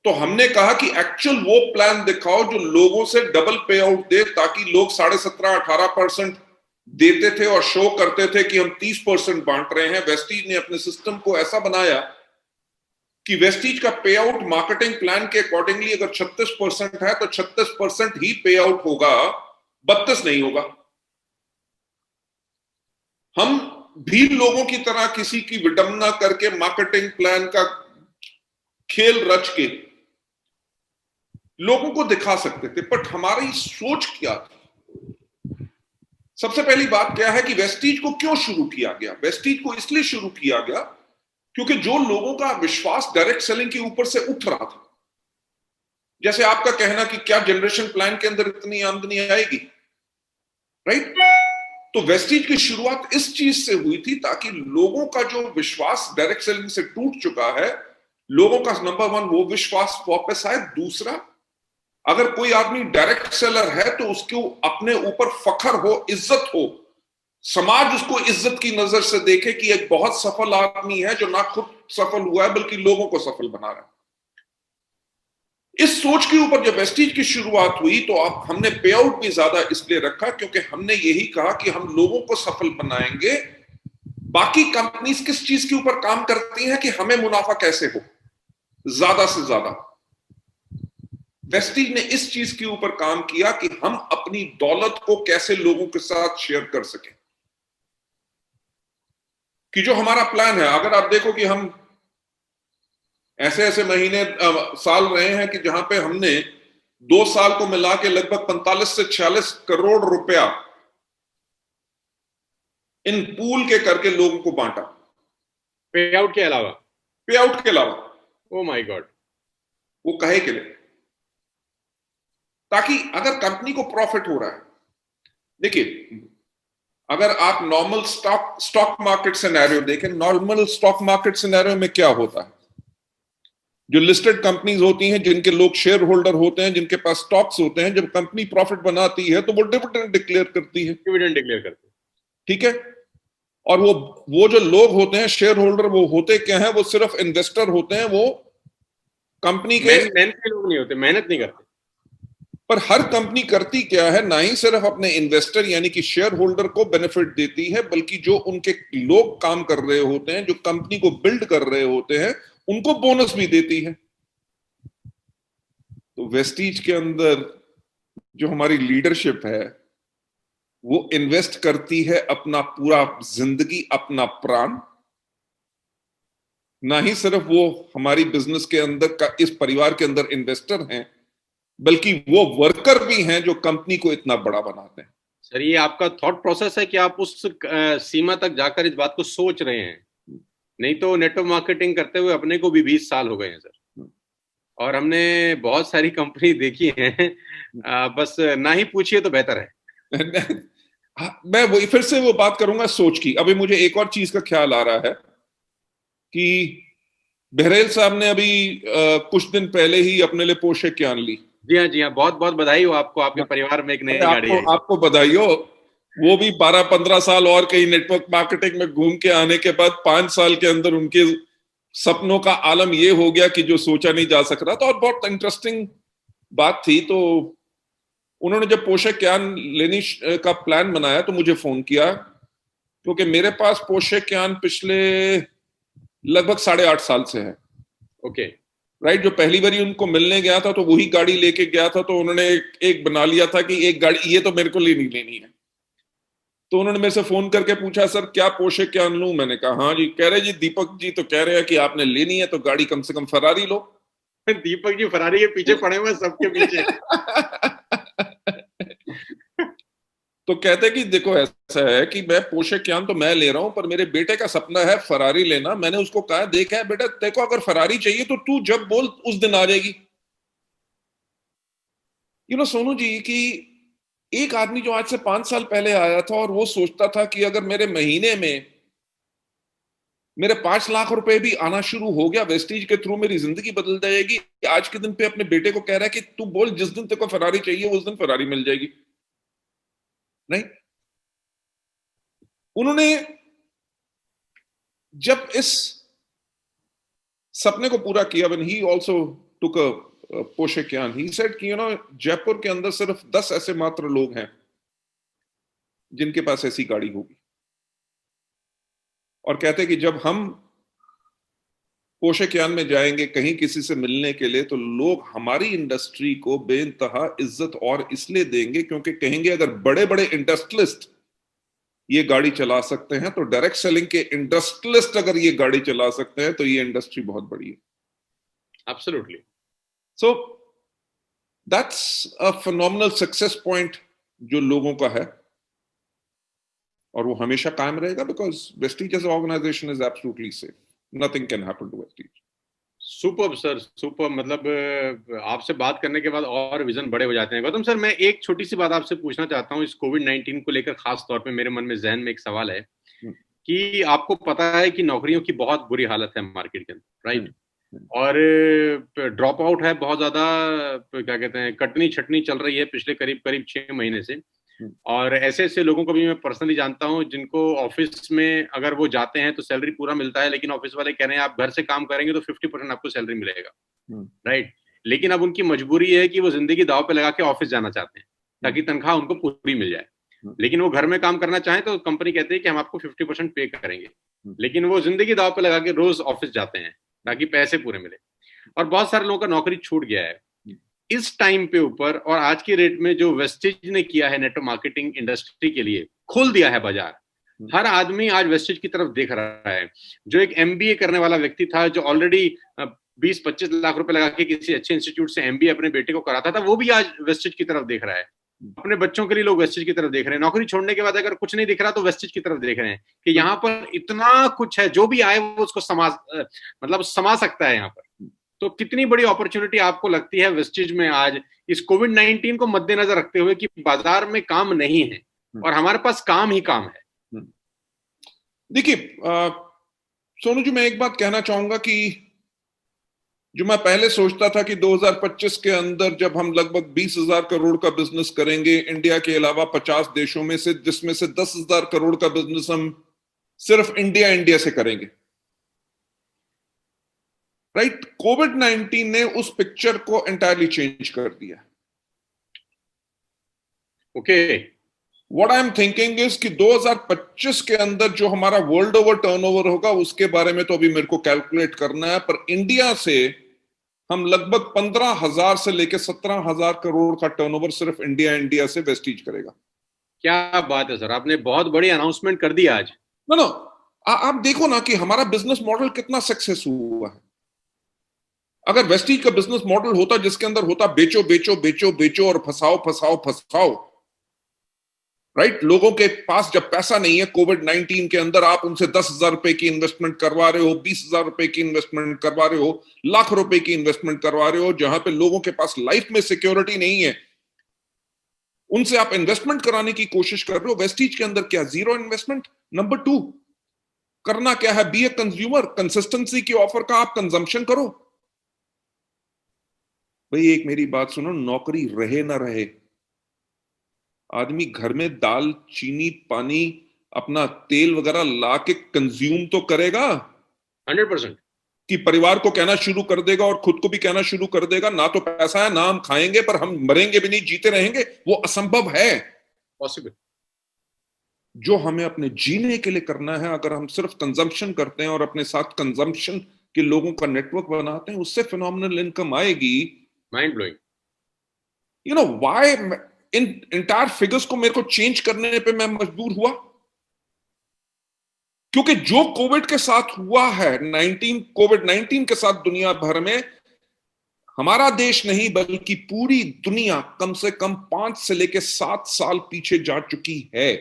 तो हमने कहा कि एक्चुअल वो प्लान दिखाओ जो लोगों से डबल पे आउट दे, ताकि लोग 17.5-18% देते थे और शो करते थे कि हम 30% बांट रहे हैं। वेस्टीज ने अपने सिस्टम को ऐसा बनाया कि वेस्टीज का पे आउट मार्केटिंग प्लान के अकॉर्डिंगली अगर 36% है तो 36% ही पे आउट होगा, 32 नहीं होगा। हम भी लोगों की तरह किसी की विडंबना करके मार्केटिंग प्लान का खेल रच के लोगों को दिखा सकते थे, बट हमारी सोच क्या थी? सबसे पहली बात क्या है कि वेस्टीज को क्यों शुरू किया गया? वेस्टीज को इसलिए शुरू किया गया क्योंकि जो लोगों का विश्वास डायरेक्ट सेलिंग के ऊपर से उठ रहा था, जैसे आपका कहना कि क्या जनरेशन प्लान के अंदर इतनी आमदनी आएगी, राइट? तो वेस्टीज की शुरुआत इस चीज से हुई थी ताकि लोगों का जो विश्वास डायरेक्ट सेलिंग से टूट चुका है, लोगों का नंबर 1 वो विश्वास वापस आए। दूसरा, अगर कोई आदमी डायरेक्ट सेलर है तो उसको अपने ऊपर फखर हो, इज्जत हो, समाज उसको इज्जत की नजर से देखे कि एक बहुत सफल आदमी है जो ना खुद सफल हुआ है बल्कि लोगों को सफल बना रहा है। इस सोच के ऊपर जब वेस्टीज की शुरुआत हुई तो अब हमने पे आउट भी ज्यादा इसलिए रखा क्योंकि हमने यही कहा कि हम लोगों को सफल बनाएंगे। बाकी कंपनीज किस चीज के ऊपर काम करती हैं कि हमें मुनाफा कैसे हो ज्यादा से ज्यादा। वेस्टीज ने इस चीज के ऊपर काम किया कि हम अपनी दौलत को कैसे लोगों के साथ शेयर कर सकें। कि जो हमारा प्लान है, अगर आप देखो कि हम ऐसे ऐसे महीने साल रहे हैं कि जहां पे हमने 2 साल को मिला के लगभग 45 से 46 करोड़ रुपया इन पूल के करके लोगों को बांटा, पे आउट के अलावा। पे आउट के अलावा। Oh my God. वो कहे के लिए, ताकि अगर कंपनी को प्रॉफिट हो रहा है, देखिए अगर आप नॉर्मल स्टॉक मार्केट सिनेरियो देखें, नॉर्मल स्टॉक मार्केट सिनेरियो में क्या होता है, जो लिस्टेड कंपनीज होती हैं, जिनके लोग शेयर होल्डर होते हैं, जिनके पास स्टॉक्स होते हैं, जब कंपनी प्रॉफिट बनाती है तो वो डिविडेंड डिक्लेयर करती है। डिविडेंड डिक्लेयर करती है, ठीक है। और वो जो लोग होते हैं शेयर होल्डर, वो होते क्या है, वो सिर्फ इन्वेस्टर होते हैं, वो कंपनी के मेहनत के लोग नहीं होते, मेहनत नहीं करते। पर हर कंपनी करती क्या है, ना ही सिर्फ अपने इन्वेस्टर यानी कि शेयर होल्डर को बेनिफिट देती है, बल्कि जो उनके लोग काम कर रहे होते हैं, जो कंपनी को बिल्ड कर रहे होते हैं, उनको बोनस भी देती है। तो वेस्टीज के अंदर जो हमारी लीडरशिप है वो इन्वेस्ट करती है अपना पूरा जिंदगी, अपना प्राण। ना ही सिर्फ वो हमारी बिजनेस के अंदर का, इस परिवार के अंदर इन्वेस्टर हैं, बल्कि वो वर्कर भी हैं जो कंपनी को इतना बड़ा बनाते हैं। सर ये आपका थॉट प्रोसेस है कि आप उस सीमा तक जाकर इस बात को सोच रहे हैं? नहीं तो नेटवर्क मार्केटिंग करते हुए अपने को भी 20 साल हो गए हैं सर, और हमने बहुत सारी कंपनी देखी हैं। बस ना ही पूछिए तो बेहतर है। मैं वही फिर से वो बात करूंगा सोच की। अभी मुझे एक और चीज का ख्याल आ रहा है कि बहरेल साहब ने अभी कुछ दिन पहले ही अपने लिए पोर्शे क्यान ली। जी हाँ, जी हाँ, बहुत बहुत बधाई हो आपको, आपके परिवार में एक नई गाड़ी आई। आपको बधाई हो। वो भी 12-15 साल और कहीं नेटवर्क मार्केटिंग में घूम के आने के बाद 5 साल के अंदर उनके सपनों का आलम ये हो गया कि जो सोचा नहीं जा सक रहा था। और बहुत इंटरेस्टिंग बात थी। तो उन्होंने जब पोर्शे क्यान लेने का प्लान बनाया तो मुझे फोन किया, क्योंकि मेरे पास पोर्शे क्यान पिछले लगभग 8.5 साल से है। Okay, right. जो पहली बारी उनको मिलने गया था तो वही गाड़ी लेके गया था, तो उन्होंने एक बना लिया था कि एक गाड़ी ये तो मेरे को लेनी है। तो उन्होंने मेरे से फोन करके पूछा, सर क्या पोर्शे क्यान लूं? मैंने कहा हाँ जी। कह रहे जी दीपक जी तो कह रहे हैं कि आपने लेनी है तो गाड़ी कम से कम फरारी लो। दीपक जी फरारी के पीछे पड़े हुए सबके पीछे। तो कहते कि देखो ऐसा है कि मैं पोर्शे क्यान तो मैं ले रहा हूं, पर मेरे बेटे का सपना है फरारी लेना। मैंने उसको कहा, देखा है बेटा, तेरे को अगर फरारी चाहिए तो तू जब बोल उस दिन आ जाएगी। सोनू जी, कि एक आदमी जो आज से 5 साल पहले आया था और वो सोचता था कि अगर मेरे महीने में मेरे 5 लाख रुपए भी आना शुरू हो गया वेस्टीज के थ्रू, मेरी जिंदगी बदल जाएगी। आज के दिन पे अपने बेटे को कह रहा है कि तू बोल जिस दिन तेरे को फरारी चाहिए उस दिन फरारी मिल जाएगी। नहीं, उन्होंने जब इस सपने को पूरा किया, when he also took a Porsche can, he said कि जयपुर के अंदर सिर्फ 10 ऐसे मात्र लोग हैं जिनके पास ऐसी गाड़ी होगी। और कहते कि जब हम पोर्शे क्यान में जाएंगे कहीं किसी से मिलने के लिए, तो लोग हमारी इंडस्ट्री को बेइंतहा इज्जत और इसलिए देंगे क्योंकि कहेंगे अगर बड़े बड़े इंडस्ट्रियलिस्ट ये गाड़ी चला सकते हैं तो डायरेक्ट सेलिंग के इंडस्ट्रियलिस्ट अगर ये गाड़ी चला सकते हैं तो ये इंडस्ट्री बहुत बड़ी है। Absolutely. So that's a phenomenal success point जो लोगों का है, और वो हमेशा कायम रहेगा, because Vestige as organisation is absolutely safe. Nothing can happen to Vestige. Super sir, super. मतलब आपसे बात करने के बाद और विजन बड़े हो जाते हैं। गौतम सर, मैं एक छोटी सी बात आपसे पूछना चाहता हूँ। इस कोविड-19 को लेकर खास तौर पे मेरे मन में, जहन में एक सवाल है कि आपको पता है कि नौकरियों की बहुत बुरी हालत है मार्केट के अंदर, राइट? और ड्रॉप आउट है बहुत ज्यादा, क्या कहते हैं, कटनी छटनी चल रही है पिछले करीब करीब 6 महीने से। और ऐसे ऐसे लोगों को भी मैं पर्सनली जानता हूं जिनको ऑफिस में अगर वो जाते हैं तो सैलरी पूरा मिलता है, लेकिन ऑफिस वाले कह रहे हैं आप घर से काम करेंगे तो 50% आपको सैलरी मिलेगा, राइट। लेकिन अब उनकी मजबूरी है कि वो जिंदगी दांव पे लगा के ऑफिस जाना चाहते हैं ताकि तनख्वाह उनको पूरी मिल जाए। लेकिन वो घर में काम करना चाहें तो कंपनी कहती है कि हम आपको 50% पे करेंगे, लेकिन वो जिंदगी दांव पे लगा के रोज ऑफिस जाते हैं ताकि पैसे पूरे मिले। और बहुत सारे लोगों का नौकरी छूट गया है इस टाइम पे ऊपर। और आज की रेट में जो वेस्टेज ने किया है नेटवर्क मार्केटिंग इंडस्ट्री के लिए, खोल दिया है बाजार। हर आदमी आज वेस्टेज की तरफ देख रहा है। जो एक एमबीए करने वाला व्यक्ति था, जो ऑलरेडी 20-25 लाख रुपए लगा के किसी अच्छे इंस्टीट्यूट से एमबीए अपने बेटे को कराता था, वो भी आज वेस्टेज की तरफ देख रहा है। अपने बच्चों के लिए लोग वेस्टेज की तरफ देख रहे हैं। नौकरी छोड़ने के बाद अगर कुछ नहीं दिख रहा तो वेस्टेज की तरफ देख रहे हैं कि यहाँ पर इतना कुछ है, जो भी आए वो उसको समा सकता है यहाँ पर। तो कितनी बड़ी अपॉर्चुनिटी आपको लगती है वेस्टेज में आज, इस कोविड-19 को मद्देनजर रखते हुए कि बाजार में काम नहीं है और हमारे पास काम ही काम है। देखिए सोनू जी, मैं एक बात कहना चाहूंगा कि जो मैं पहले सोचता था कि 2025 के अंदर जब हम लगभग 20,000 करोड़ का बिजनेस करेंगे इंडिया के अलावा 50 देशों में से, जिसमें से 10,000 करोड़ का बिजनेस हम सिर्फ इंडिया से करेंगे, राइट। कोविड-19 ने उस पिक्चर को एंटायरली चेंज कर दिया। Okay, what I am thinking is कि 2025 के अंदर जो हमारा वर्ल्ड ओवर टर्नओवर होगा उसके बारे में तो अभी मेरे को कैलकुलेट करना है, पर इंडिया से हम लगभग 15,000 से लेकर 17,000 करोड़ का टर्नओवर सिर्फ इंडिया से वेस्टीज करेगा। क्या बात है सर, आपने बहुत बड़ी अनाउंसमेंट कर दी आज। नो आप देखो ना कि हमारा बिजनेस मॉडल कितना सक्सेस हुआ है। अगर वेस्टीज का बिजनेस मॉडल होता जिसके अंदर होता बेचो बेचो बेचो बेचो और फसाओ फसाओ फसाओ, राइट। लोगों के पास जब पैसा नहीं है कोविड-19 के अंदर, आप उनसे 10,000 रुपए की इन्वेस्टमेंट करवा रहे हो, 20,000 रुपए की इन्वेस्टमेंट करवा रहे हो, लाख रुपए की इन्वेस्टमेंट करवा रहे हो, जहां पे लोगों के पास लाइफ में सिक्योरिटी नहीं है, उनसे आप इन्वेस्टमेंट कराने की कोशिश कर रहे हो। वेस्टीज के अंदर क्या? Zero investment. नंबर 2, करना क्या है? बी ए कंज्यूमर, कंसिस्टेंसी की ऑफर का आप कंजम्पशन करो। भाई एक मेरी बात सुनो, नौकरी रहे ना रहे, आदमी घर में दाल चीनी पानी अपना तेल वगैरह ला के कंज्यूम तो करेगा 100%। कि परिवार को कहना शुरू कर देगा और खुद को भी कहना शुरू कर देगा ना तो पैसा है ना हम खाएंगे, पर हम मरेंगे भी नहीं, जीते रहेंगे, वो असंभव है। पॉसिबल। जो हमें अपने जीने के लिए करना है, अगर हम सिर्फ कंजम्पशन करते हैं और अपने साथ कंजम्पशन के लोगों का नेटवर्क बनाते हैं, उससे फिनोमिनल इनकम आएगी। Mind blowing. You know why in entire figures को मेरे को चेंज करने पे मैं मजबूर हुआ, क्योंकि जो कोविड के साथ हुआ है, कोविड-19 के साथ दुनिया भर में, हमारा देश नहीं बल्कि पूरी दुनिया कम से कम 5 से लेकर 7 साल पीछे जा चुकी है।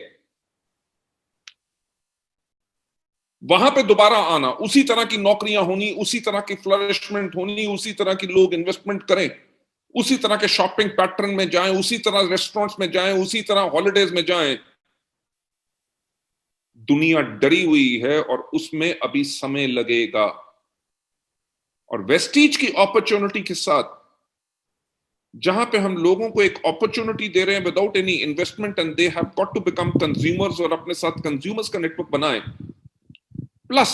वहां पे दोबारा आना, उसी तरह की नौकरियां होनी, उसी तरह की फ्लरिशमेंट होनी, उसी तरह की लोग इन्वेस्टमेंट करें, उसी तरह के शॉपिंग पैटर्न में जाएं, उसी तरह रेस्टोरेंट्स में जाएं, उसी तरह हॉलिडेज में जाएं। दुनिया डरी हुई है और उसमें अभी समय लगेगा। और वेस्टीज की अपॉर्चुनिटी के साथ, जहां पे हम लोगों को एक अपॉर्चुनिटी दे रहे हैं without any investment, and they have got to become consumers, और अपने साथ कंज्यूमर्स का नेटवर्क बनाएं, प्लस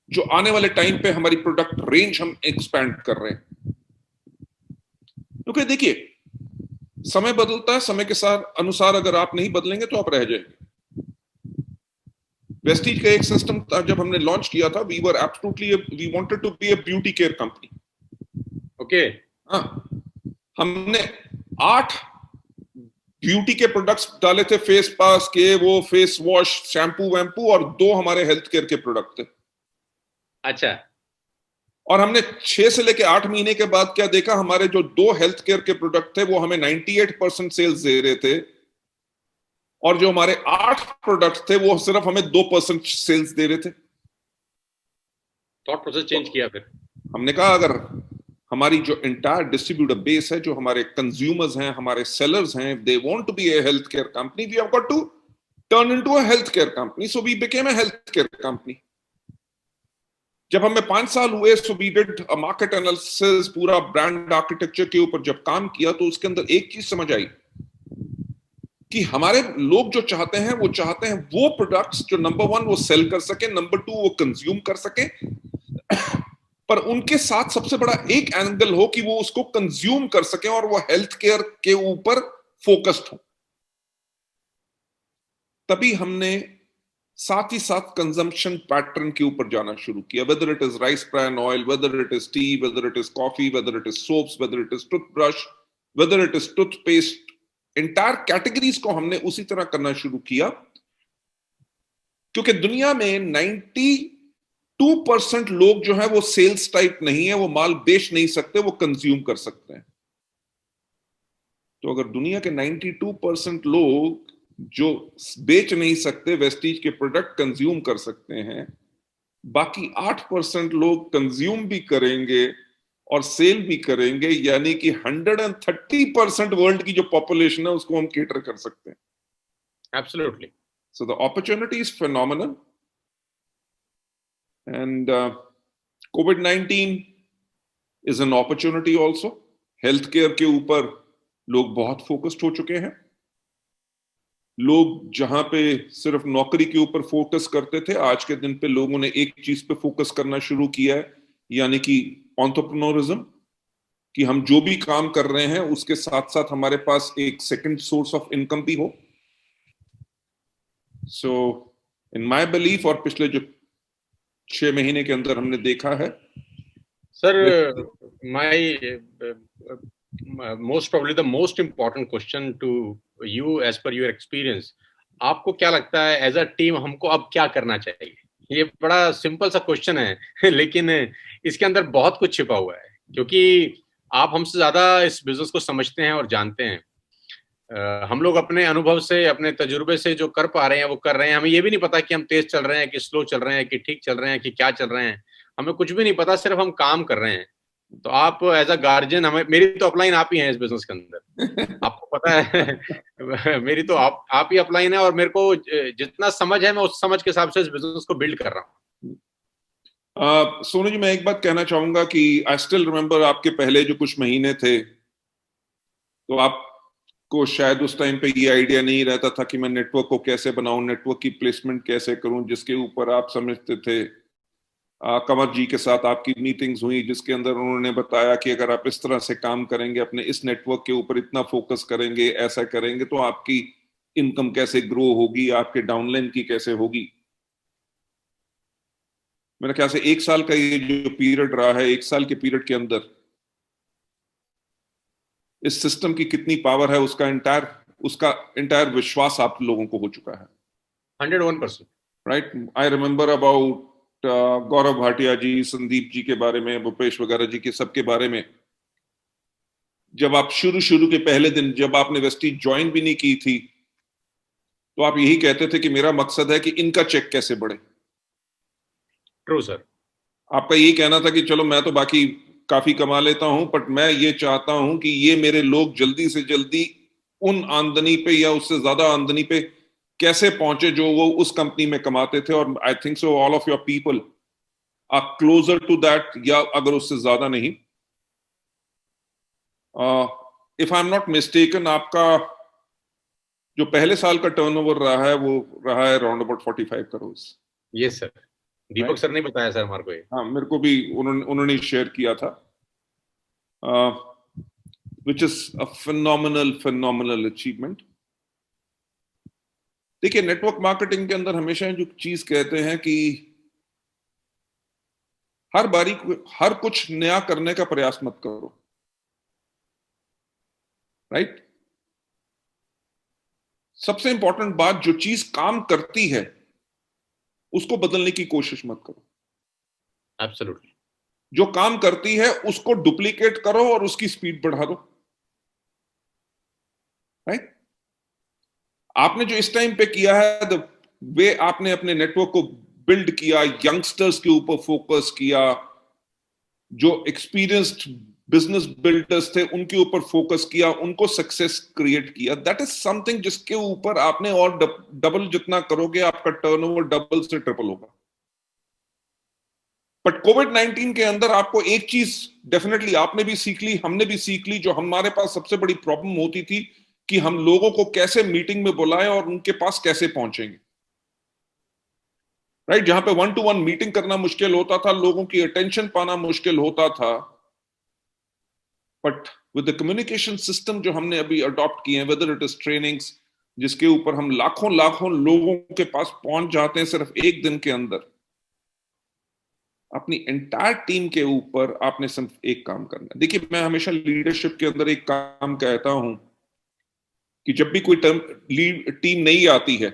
जो आने वाले टाइम पे हमारी प्रोडक्ट रेंज हम एक्सपैंड कर रहे हैं। क्योंकि देखिए समय बदलता है, समय के साथ अनुसार अगर आप नहीं बदलेंगे तो आप रह जाएंगे। वेस्टीज का एक सिस्टम था जब हमने लॉन्च किया था, we wanted to be a beauty care company. Okay. हाँ, हमने 8 ब्यूटी के प्रोडक्ट्स डाले थे, फेस मास्क के, वो फेस वॉश, शैम्पू वैम्पू, और 2 हमारे हेल्थ केयर के प्रोडक्ट थे। अच्छा। और हमने 6 से लेके 8 महीने के बाद क्या देखा, हमारे जो 2 हेल्थ केयर के प्रोडक्ट थे वो हमें 98% सेल्स दे रहे थे, और जो हमारे 8 प्रोडक्ट थे वो सिर्फ हमें 2% सेल्स दे रहे थे। थॉट प्रोसेस चेंज किया। फिर हमने कहा अगर हमारी जो एंटायर डिस्ट्रीब्यूटर बेस है, जो हमारे कंज्यूमर्स हैं, हमारे सेलर्स हैं, they want to be a health care company, we have got to turn into a health care company, so we became a health care company. जब हमें 5 साल हुए, so we did a market analysis, पूरा brand architecture के ऊपर जब काम किया, तो उसके अंदर एक चीज समझ आई कि हमारे लोग जो चाहते हैं वो प्रोडक्ट्स जो नंबर 1 वो सेल कर सके, नंबर 2 वो कंज्यूम कर सके, पर उनके साथ सबसे बड़ा एक एंगल हो कि वो उसको कंज्यूम कर सके और वो हेल्थ केयर के ऊपर फोकस्ड हो। तभी हमने साथ ही साथ कंजम्पशन पैटर्न के ऊपर जाना शुरू किया, whether it is rice bran oil, whether it is T, whether it is coffee, whether it is soaps, whether it is toothbrush, whether it is toothpaste, entire categories को हमने उसी तरह करना शुरू किया, क्योंकि दुनिया में 92% लोग जो है वो सेल्स टाइप नहीं है, वो माल बेच नहीं सकते, वो कंज्यूम कर सकते हैं। तो अगर दुनिया के 92% लोग जो बेच नहीं सकते वेस्टीज के प्रोडक्ट कंज्यूम कर सकते हैं, बाकी 8% लोग कंज्यूम भी करेंगे और सेल भी करेंगे, यानी कि 130% वर्ल्ड की जो पॉपुलेशन है उसको हम केटर कर सकते हैं। Absolutely. So the opportunity is phenomenal and COVID-19 is an opportunity also. Health care के ऊपर लोग बहुत फोकस्ड हो चुके हैं। लोग जहां पे सिर्फ नौकरी के ऊपर फोकस करते थे, आज के दिन पे लोगों ने एक चीज पे फोकस करना शुरू किया है, यानी कि एंटरप्रेन्योरिज्म, कि हम जो भी काम कर रहे हैं उसके साथ साथ हमारे पास एक सेकंड सोर्स ऑफ इनकम भी हो। सो इन माय बिलीफ, और पिछले जो 6 महीने के अंदर हमने देखा है sir, my most probably the most important question to you as per your experience, आपको क्या लगता है एज अ टीम हमको अब क्या करना चाहिए? ये बड़ा सिंपल सा क्वेश्चन है लेकिन इसके अंदर बहुत कुछ छिपा हुआ है, क्योंकि आप हमसे ज्यादा इस बिजनेस को समझते हैं और जानते हैं। हम लोग अपने अनुभव से, अपने तजुर्बे से जो कर पा रहे हैं वो कर रहे हैं। हमें ये भी नहीं पता कि हम तेज चल रहे हैं कि स्लो चल रहे हैं कि ठीक चल रहे हैं कि क्या चल रहे हैं, हमें कुछ भी नहीं पता, सिर्फ हम काम कर रहे हैं। तो आप एज अ गार्जियन, हमें, मेरी तो अपलाइन आप ही हैं इस बिजनेस के अंदर, आपको पता है मेरी तो आप ही अपलाइन है, और मेरे को जितना समझ है मैं उस समझ के हिसाब से इस बिजनेस को बिल्ड कर रहा हूँ। सोनू जी, मैं एक बात कहना चाहूंगा कि आई स्टिल रिमेम्बर आपके पहले जो कुछ महीने थे, तो आपको शायद उस टाइम पे ये आइडिया नहीं रहता था कि मैं नेटवर्क को कैसे बनाऊं, नेटवर्क की प्लेसमेंट कैसे करूं, जिसके ऊपर आप समझते थे। कंवर जी के साथ आपकी मीटिंग्स हुई जिसके अंदर उन्होंने बताया कि अगर आप इस तरह से काम करेंगे, अपने इस नेटवर्क के ऊपर इतना फोकस करेंगे, ऐसा करेंगे, तो आपकी इनकम कैसे ग्रो होगी, आपके डाउनलाइन की कैसे होगी। मेरे ख्याल से 1 साल का ये जो पीरियड रहा है, 1 साल के पीरियड के अंदर इस सिस्टम की कितनी पावर है, उसका इंटायर विश्वास आप लोगों को हो चुका है। 101%। Right. I remember about Gaurav Bhatia जी, संदीप जी के बारे में, भूपेश वगैरह जी के सबके बारे में, जब आप शुरू के पहले दिन जब आपने वेस्टीज ज्वाइन भी नहीं की थी, तो आप यही कहते थे कि मेरा मकसद है कि इनका चेक कैसे बढ़े। True sir. आपका यही कहना था कि चलो मैं तो बाकी काफी कमा लेता हूं, बट मैं ये चाहता हूं कि ये मेरे लोग जल्दी से जल्दी उन आमदनी पे या उससे ज्यादा आमदनी पे कैसे पहुंचे जो वो उस कंपनी में कमाते थे। और I think so all of your people are closer to that, या अगर उससे ज्यादा नहीं। If I am not mistaken, आपका जो पहले साल का टर्नओवर रहा है वो रहा है around about 45 crore. Yes sir, Deepak sir ने बताया सर हमारे को ये। हाँ, मेरे को भी उन्होंने शेयर किया था, which is a phenomenal achievement. देखिए, नेटवर्क मार्केटिंग के अंदर हमेशा जो चीज कहते हैं कि हर बारी हर कुछ नया करने का प्रयास मत करो। राइट। सबसे इंपॉर्टेंट बात, जो चीज काम करती है उसको बदलने की कोशिश मत करो। एब्सोल्युटली। जो काम करती है उसको डुप्लीकेट करो और उसकी स्पीड बढ़ा दो। राइट। आपने जो इस टाइम पे किया है, द वे आपने अपने नेटवर्क को बिल्ड किया, यंगस्टर्स के ऊपर फोकस किया, जो एक्सपीरियंस्ड बिजनेस बिल्डर्स थे उनके ऊपर फोकस किया, उनको सक्सेस क्रिएट किया, दैट इज समथिंग जिसके ऊपर आपने और डबल जितना करोगे आपका टर्नओवर डबल से ट्रिपल होगा। बट कोविड-19 के अंदर आपको एक चीज डेफिनेटली आपने भी सीख ली, हमने भी सीख ली, जो हमारे पास सबसे बड़ी प्रॉब्लम होती थी कि हम लोगों को कैसे मीटिंग में बुलाएं और उनके पास कैसे पहुंचेंगे, राइट? जहां पे 1-to-1 मीटिंग करना मुश्किल होता था, लोगों की अटेंशन पाना मुश्किल होता था, but with the communication system जो हमने अभी अडॉप्ट किए हैं, वेदर इट इज ट्रेनिंग्स जिसके ऊपर हम लाखों लाखों लोगों के पास पहुंच जाते हैं सिर्फ एक दिन के अंदर, अपनी एंटायर टीम के ऊपर आपने सिर्फ एक काम करना है। देखिए, मैं हमेशा लीडरशिप के अंदर एक काम कहता हूं कि जब भी कोई टीम नई आती है,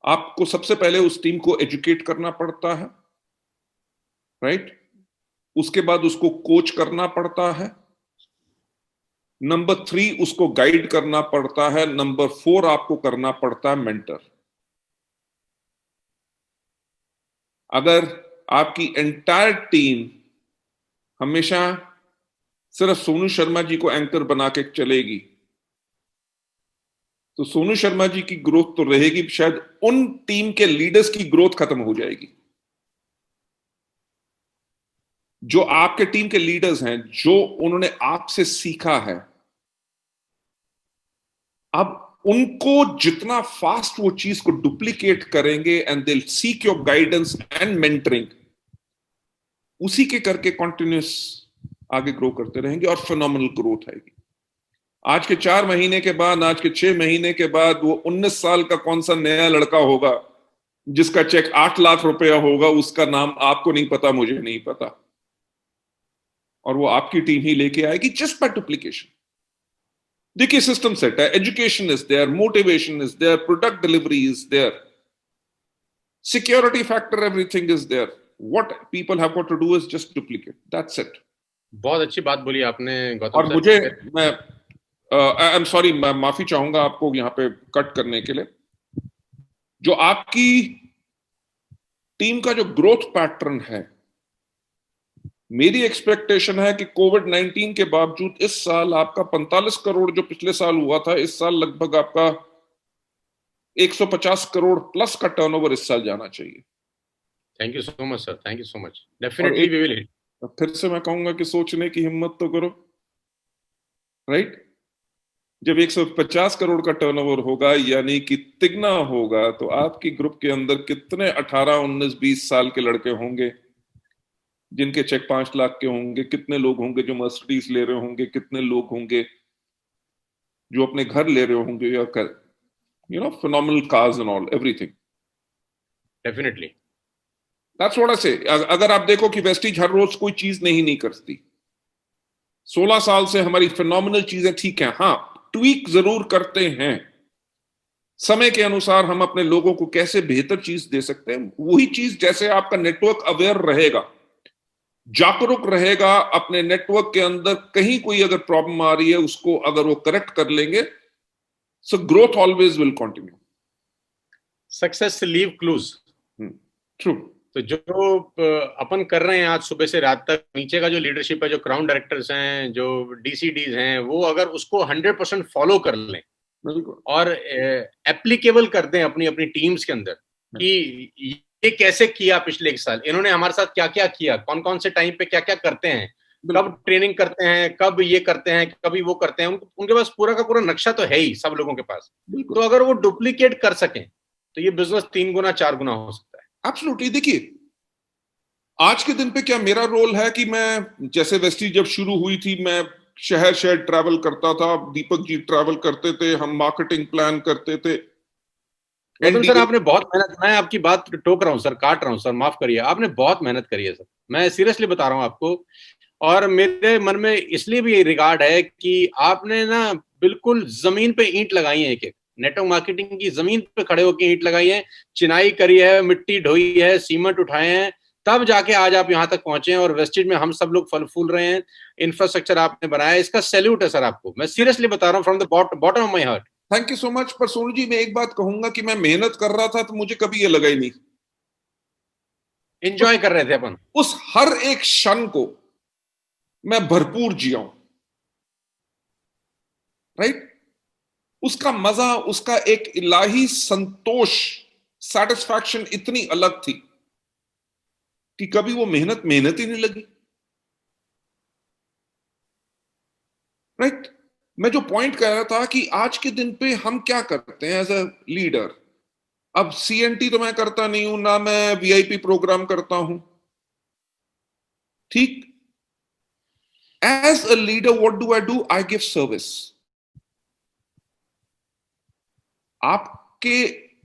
आपको सबसे पहले उस टीम को एजुकेट करना पड़ता है, राइट? उसके बाद उसको कोच करना पड़ता है, नंबर 3 उसको गाइड करना पड़ता है, नंबर 4 आपको करना पड़ता है मेंटर। अगर आपकी एंटायर टीम हमेशा सिर्फ सोनू शर्मा जी को एंकर बना के चलेगी, तो सोनू शर्मा जी की ग्रोथ तो रहेगी, शायद उन टीम के लीडर्स की ग्रोथ खत्म हो जाएगी। जो आपके टीम के लीडर्स हैं, जो उन्होंने आपसे सीखा है, अब उनको जितना फास्ट वो चीज को डुप्लीकेट करेंगे and they seek your guidance and mentoring, उसी के करके कंटिन्यूस आगे ग्रो करते रहेंगे और फिनोमिनल ग्रोथ आएगी। आज के 4 महीने के बाद, आज के 6 महीने के बाद वो 19 साल का कौन सा नया लड़का होगा जिसका चेक 8 लाख रुपया होगा, उसका नाम आपको नहीं पता, मुझे नहीं पता, और वो आपकी टीम ही लेके आएगी जस्ट बाय डुप्लीकेशन। देखिए, सिस्टम सेट है, education is there, motivation is there, product delivery is there, security factor, everything is there. What people have got to do is just duplicate, that's it. बहुत अच्छी बात बोली आपने गौतम और sir. मुझे मैं आई एम सॉरी, मैं माफी चाहूंगा आपको यहाँ पे कट करने के लिए। जो आपकी टीम का जो ग्रोथ पैटर्न है, मेरी एक्सपेक्टेशन है कि कोविड-19 के बावजूद इस साल आपका 45 करोड़ जो पिछले साल हुआ था, इस साल लगभग आपका 150 करोड़ प्लस का टर्नओवर इस साल जाना चाहिए। Thank you so much sir, thank you so much. Definitely we will hit. फिर से मैं कहूंगा कि सोचने की हिम्मत तो करो, राइट? जब 150 करोड़ का टर्नओवर होगा, यानी कि तिगना होगा, तो आपकी ग्रुप के अंदर कितने 18, 19, 20 साल के लड़के होंगे जिनके चेक 5 लाख के होंगे? कितने लोग होंगे जो मर्सिडीज ले रहे होंगे? कितने लोग होंगे जो अपने घर ले रहे होंगे, या phenomenal cars and all, everything. Definitely. That's what I say. अगर आप देखो कि वेस्टिज हर रोज कोई चीज नहीं करती, 16 साल से हमारी फिनोमिनल चीजें ठीक है, हाँ, ट्वीक जरूर करते हैं, समय के अनुसार हम अपने लोगों को कैसे बेहतर चीज दे सकते हैं, वही चीज जैसे आपका नेटवर्क अवेयर रहेगा, जागरूक रहेगा अपने नेटवर्क के अंदर, कहीं कोई अगर प्रॉब्लम आ रही है उसको अगर वो करेक्ट कर लेंगे, so growth always will continue. Success leave clues. True. तो जो अपन कर रहे हैं आज सुबह से रात तक, नीचे का जो लीडरशिप है, जो क्राउन डायरेक्टर्स हैं, जो डीसीडीज हैं, वो अगर उसको 100% फॉलो कर लें और एप्लीकेबल कर दें अपनी अपनी टीम्स के अंदर कि ये कैसे किया पिछले 1 साल, इन्होंने हमारे साथ क्या क्या किया, कौन कौन से टाइम पे क्या क्या करते हैं, कब ट्रेनिंग करते हैं, कब ये करते हैं, कभी वो करते हैं, उनके पास पूरा का पूरा नक्शा तो है ही सब लोगों के पास। तो अगर वो डुप्लीकेट कर सकें तो ये बिजनेस 3 गुना 4 गुना हो सकता है। एब्सोल्युटली। देखिए, आज के दिन पे क्या मेरा रोल है कि मैं, जैसे वेस्टिज जब शुरू हुई थी, मैं शहर शहर ट्रैवल करता था, दीपक जी ट्रैवल करते थे, हम मार्केटिंग प्लान करते थे। गौतम सर, आपने बहुत मेहनत, मैं आपकी बात टोक रहा हूँ सर, काट रहा हूँ सर, माफ करिए, आपने बहुत मेहनत करी है सर, मैं सीरियसली बता रहा हूँ आपको। और मेरे मन में इसलिए भी रिगार्ड है कि आपने ना बिल्कुल जमीन पे ईंट लगाई है, एक एक नेटवर्क मार्केटिंग की जमीन पे खड़े होकर ईंट लगाई है, चिनाई करी है, मिट्टी ढोई है, सीमेंट उठाए हैं, तब जाके आज आप यहाँ तक पहुंचे हैं और वेस्टेज में हम सब लोग फल फूल रहे हैं। इंफ्रास्ट्रक्चर आपने बनाया, इसका सैल्यूट है सर आपको, मैं सीरियसली बता रहा हूँ from the bottom of my heart. Thank you so much. पर सोनू जी, मैं एक बात कहूंगा कि मैं मेहनत कर रहा था तो मुझे कभी ये लगा ही नहीं, एंजॉय कर रहे थे अपन, उस हर एक क्षण को मैं भरपूर जिया हूं, राइट? उसका मजा, उसका एक इलाही संतोष, सेटिस्फैक्शन इतनी अलग थी। कि कभी वो मेहनत ही नहीं लगी। राइट? मैं जो पॉइंट कर रहा था कि आज के दिन पे हम क्या करते हैं एज अ लीडर। अब CNT तो मैं करता नहीं हूं, ना मैं VIP प्रोग्राम करता हूं, ठीक। As a leader what do I do? I give service. आपके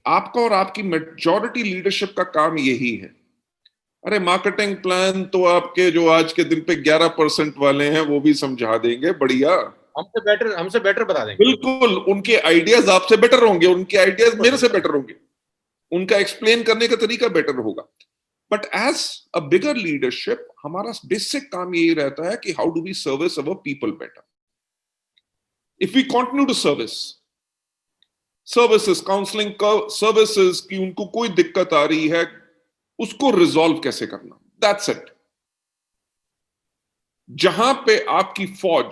आपका और आपकी मेजॉरिटी लीडरशिप का काम यही है। अरे मार्केटिंग प्लान तो आपके जो आज के दिन पे 11% वाले हैं वो भी समझा देंगे, बढ़िया, हमसे बेटर बता देंगे। बिल्कुल। उनके आइडियाज आपसे बेटर होंगे, उनके आइडियाज मेरे से बेटर होंगे, उनका एक्सप्लेन करने का तरीका बेटर होगा। But as a bigger leadership हमारा बेसिक काम यही रहता है कि how do we service our people better. If we continue to services counselling का सर्विसेज की उनको कोई दिक्कत आ रही है, उसको रिजॉल्व कैसे करना, दैट्स इट। जहां पे आपकी फौज,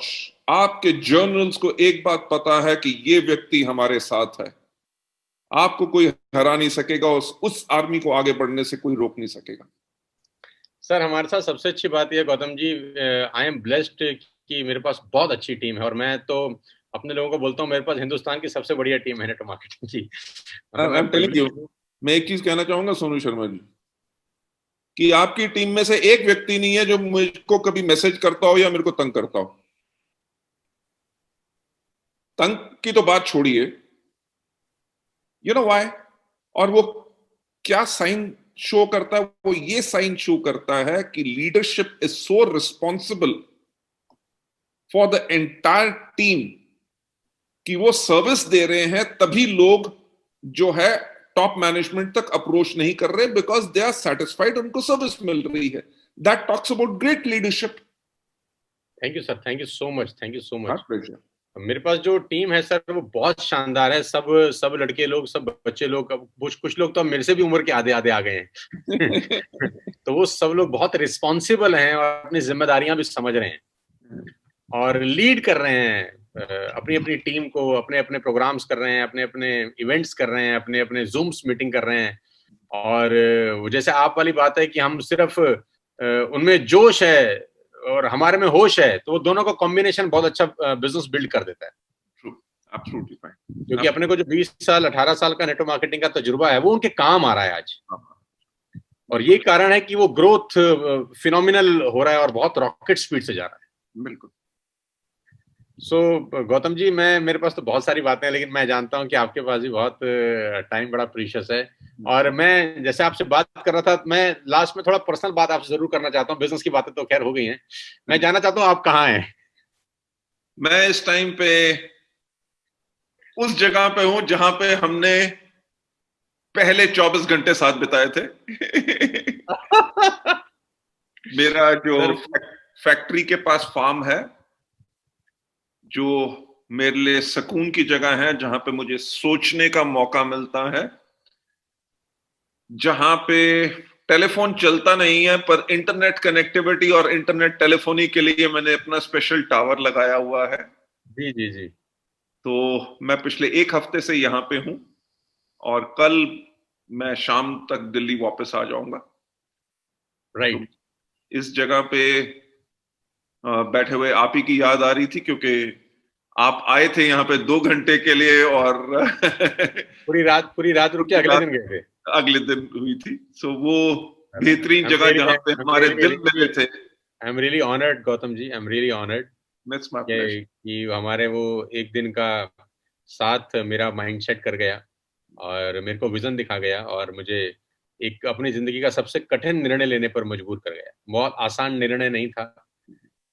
आपके जर्नल्स को एक बात पता है कि ये व्यक्ति हमारे साथ है, आपको कोई हरा नहीं सकेगा, उस आर्मी को आगे बढ़ने से कोई रोक नहीं सकेगा। सर हमारे साथ सबसे अच्छी बात यह Gautam ji, I am blessed कि मेरे पास बहुत अच्छी टीम है, और मैं तो अपने लोगों को बोलता हूँ मेरे पास हिंदुस्तान की सबसे बढ़िया टीम है नेटवर्क मार्केटिंग की। मतलब आई मैं एम टेलिंग यू, privileged हूँ। मैं एक चीज कहना चाहूंगा सोनू शर्मा जी, कि आपकी टीम में से एक व्यक्ति नहीं है जो मुझको कभी मैसेज करता हो या मेरे को तंग करता हो। तंग की तो बात छोड़िए, यू नो व्हाई? और वो क्या साइन शो करता है? वो ये साइन शो करता है कि leadership is so responsible for the entire team कि वो सर्विस दे रहे हैं, तभी लोग जो है टॉप मैनेजमेंट तक अप्रोच नहीं कर रहे, बिकॉज दे आर सेटिस्फाइड, उनको सर्विस मिल रही है। That talks about great leadership. Thank you sir, thank you so much, thank you so much. Pleasure. मेरे पास जो टीम है सर वो बहुत शानदार है, सब सब लड़के लोग, सब बच्चे लोग, अब कुछ लोग तो मेरे से भी उम्र के आधे आधे आ गए हैं। तो वो सब लोग बहुत रिस्पॉन्सिबल हैं और अपनी जिम्मेदारियां भी समझ रहे हैं और लीड कर रहे हैं अपनी अपनी टीम को, अपने अपने प्रोग्राम्स कर रहे हैं, अपने अपने इवेंट्स कर रहे हैं, अपने अपने जूम्स मीटिंग कर रहे हैं। और जैसे आप वाली बात है कि हम सिर्फ उनमें जोश है और हमारे में होश है, तो वो दोनों का कॉम्बिनेशन बहुत अच्छा बिजनेस बिल्ड कर देता है। Absolutely fine. क्योंकि अपने को जो 20 साल 18 साल का नेटवर्क मार्केटिंग का तजुर्बा है वो उनके काम आ रहा है आज, और यही कारण है कि वो ग्रोथ फिनोमिनल हो रहा है और बहुत रॉकेट स्पीड से जा रहा है। बिल्कुल। गौतम जी, मेरे पास तो बहुत सारी बातें हैं, लेकिन मैं जानता हूं कि आपके पास भी बहुत टाइम बड़ा प्रीशियस है, और मैं जैसे आपसे बात कर रहा था, मैं लास्ट में थोड़ा पर्सनल बात आपसे जरूर करना चाहता हूं। बिजनेस की बातें तो खैर हो गई हैं, मैं जानना चाहता हूं आप कहाँ हैं? मैं इस टाइम पे उस जगह पे हूं जहां पे हमने पहले 24 घंटे साथ बिताए थे। मेरा जो फैक्ट्री के पास फार्म है, जो मेरे लिए सुकून की जगह है, जहां पे मुझे सोचने का मौका मिलता है, जहां पे टेलीफोन चलता नहीं है पर इंटरनेट कनेक्टिविटी और इंटरनेट टेलीफोनी के लिए मैंने अपना स्पेशल टावर लगाया हुआ है। जी जी जी। तो मैं पिछले 1 हफ्ते से यहां पे हूं और कल मैं शाम तक दिल्ली वापस आ जाऊंगा। राइट। तो इस जगह पे बैठे हुए आप ही की याद आ रही थी, क्योंकि आप आए थे यहाँ पे 2 घंटे के लिए और पूरी रात रुक के अगले दिन गए थे। अगले दिन हुई थी। सो वो बेहतरीन जगह जहां पे हमारे दिल मिले थे। I am really honoured Gautam ji, I am really honoured That's my pleasure. कि हमारे वो एक दिन का साथ मेरा माइंड सेट कर गया और मेरे को विजन दिखा गया, और मुझे एक अपनी जिंदगी का सबसे कठिन निर्णय लेने पर मजबूर कर गया। बहुत आसान निर्णय नहीं था,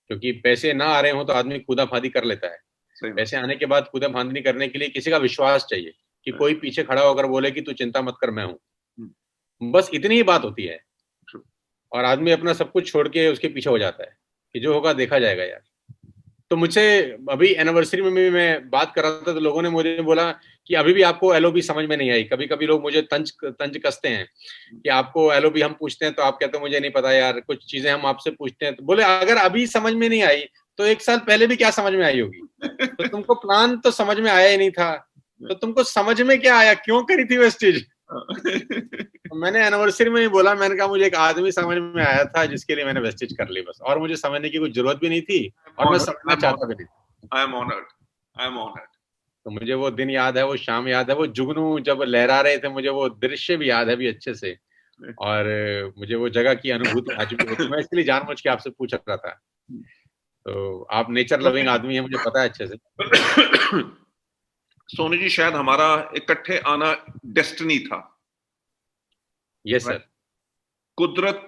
क्योंकि पैसे ना आ रहे हो तो आदमी कूदाफादी कर लेता है। पैसे आने के बाद कूदाफादी करने के लिए किसी का विश्वास चाहिए, कि कोई पीछे खड़ा होकर बोले कि तू चिंता मत कर, मैं हूं। बस इतनी ही बात होती है, और आदमी अपना सब कुछ छोड़ के उसके पीछे हो जाता है कि जो होगा देखा जाएगा यार। तो मुझे अभी एनिवर्सरी में भी मैं बात कर रहा था, तो लोगों ने मुझे बोला कि अभी भी आपको LOB समझ में नहीं आई। कभी कभी लोग मुझे तंज कसते हैं कि आपको LOB हम पूछते हैं तो आप कहते हो मुझे नहीं पता यार, कुछ चीजें हम आपसे पूछते हैं। तो बोले अगर अभी समझ में नहीं आई तो 1 साल पहले भी क्या समझ में आई होगी? तो तुमको प्लान तो समझ में आया ही नहीं था, तो तुमको समझ में क्या आया, क्यों करी थी वो चीज? मैंने एनिवर्सरी में ही बोला, मैंने कहा मुझे एक आदमी समझ में आया था जिसके लिए मैंने वेस्टेज कर ली बस, और मुझे समझने की कोई जरूरत भी नहीं थी और मैं समझना चाहता भी नहीं। I am honoured, I am honoured. तो मुझे वो दिन याद है, वो शाम याद है, वो जुगनू जब लहरा रहे थे, मुझे वो दृश्य भी याद है भी अच्छे से, और मुझे वो जगह की अनुभूति आज भी होती है। मैं इसलिए जानबूझ के आपसे पूछ रहा था। तो आप नेचर लविंग आदमी है, मुझे पता है अच्छे से। सोनू जी, शायद हमारा इकट्ठे आना डेस्टिनी था। Yes sir. कुदरत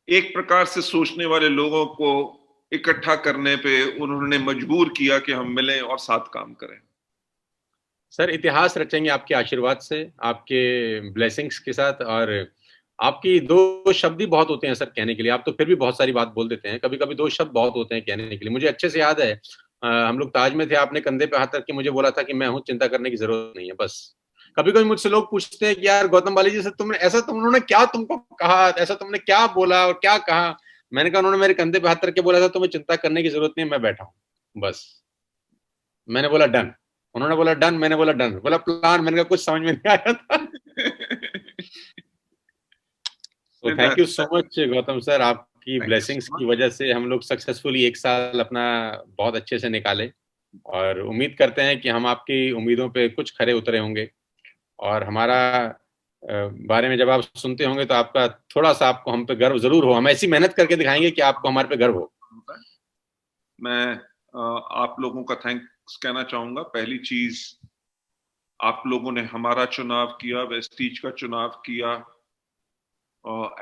एक प्रकार से सोचने वाले लोगों को इकट्ठा करने पे उन्होंने मजबूर किया कि हम मिलें और साथ काम करें। सर इतिहास रचेंगे आपके आशीर्वाद से, आपके ब्लेसिंग्स के साथ, और आपकी दो शब्द ही बहुत होते हैं सर कहने के लिए। आप तो फिर भी बहुत सारी बात बोल देते हैं, कभी कभी दो शब्द बहुत होते हैं कहने के लिए। मुझे अच्छे से याद है, हम लोग ताज में थे, आपने कंधे पे हाथ रख के मुझे बोला था कि मैं हूं, चिंता करने की जरूरत नहीं है बस। कभी कभी मुझसे लोग पूछते हैं कि यार गौतम बाली जी से तुमने ऐसा, उन्होंने क्या तुमको कहा, ऐसा तुमने क्या बोला और क्या कहा। मैंने कहा उन्होंने मेरे कंधे पे हाथ रख के बोला था तुम्हें चिंता करने की जरूरत नहीं है, मैं बैठा हूं बस। मैंने बोला डन, उन्होंने बोला डन, मैंने बोला डन, बोला प्लान, मैंने कहा कुछ समझ में नहीं आया था। तो thank you so much Gautam sir, आपकी ब्लेसिंग्स की वजह से हम लोग सक्सेसफुली एक साल अपना बहुत अच्छे से निकाले, और उम्मीद करते हैं कि हम आपकी उम्मीदों पे कुछ खरे उतरे होंगे, और हमारा बारे में जब आप सुनते होंगे तो आपका थोड़ा सा, आपको हम पे गर्व जरूर हो। हम ऐसी मेहनत करके दिखाएंगे कि आपको हमारे पे गर्व हो। मैं आप लोगों का थैंक्स कहना चाहूंगा। पहली चीज, आप लोगों ने हमारा चुनाव किया, वेस्टीज का चुनाव किया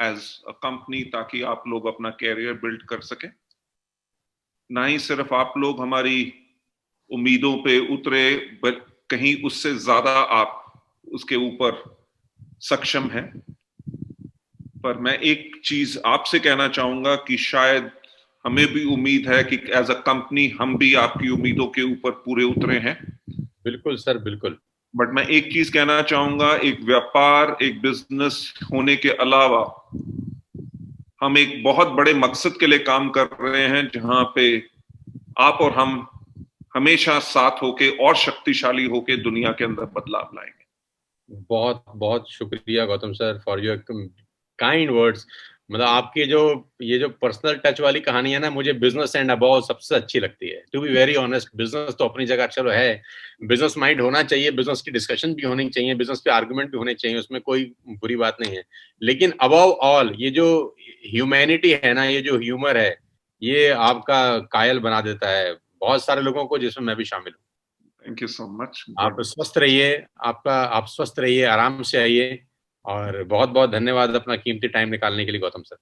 एज अ कंपनी, ताकि आप लोग अपना कैरियर बिल्ड कर सके। ना ही सिर्फ आप लोग हमारी उम्मीदों पे उतरे, कहीं उससे ज्यादा आप उसके ऊपर सक्षम हैं। पर मैं एक चीज आपसे कहना चाहूंगा कि शायद हमें भी उम्मीद है कि एज अ कंपनी हम भी आपकी उम्मीदों के ऊपर पूरे उतरे हैं। बिल्कुल सर, बिल्कुल। बट मैं एक चीज कहना चाहूंगा, एक व्यापार, एक बिजनेस होने के अलावा हम एक बहुत बड़े मकसद के लिए काम कर रहे हैं, जहां पे आप और हम हमेशा साथ होके और शक्तिशाली होके दुनिया के अंदर बदलाव लाएंगे। बहुत बहुत शुक्रिया Gautam sir for your kind words. मतलब आपकी जो ये जो पर्सनल टच वाली कहानी है ना, मुझे बिजनेस एंड अबाउ सबसे अच्छी लगती है। To be very honest, business तो अपनी जगह चलो है, बिजनेस माइंड होना चाहिए, बिजनेस की डिस्कशन भी होनी चाहिए, बिजनेस पे आर्गुमेंट भी होने चाहिए, उसमें कोई बुरी बात नहीं है। लेकिन अबाउ ऑल ये जो ह्यूमैनिटी है ना, ये जो ह्यूमर है, ये आपका कायल बना देता है बहुत सारे लोगों को, जिसमें मैं भी शामिल हूँ। Thank you so much. आप स्वस्थ रहिए, आप स्वस्थ रहिए, आराम से आइए, और बहुत बहुत धन्यवाद अपना कीमती टाइम निकालने के लिए Gautam sir.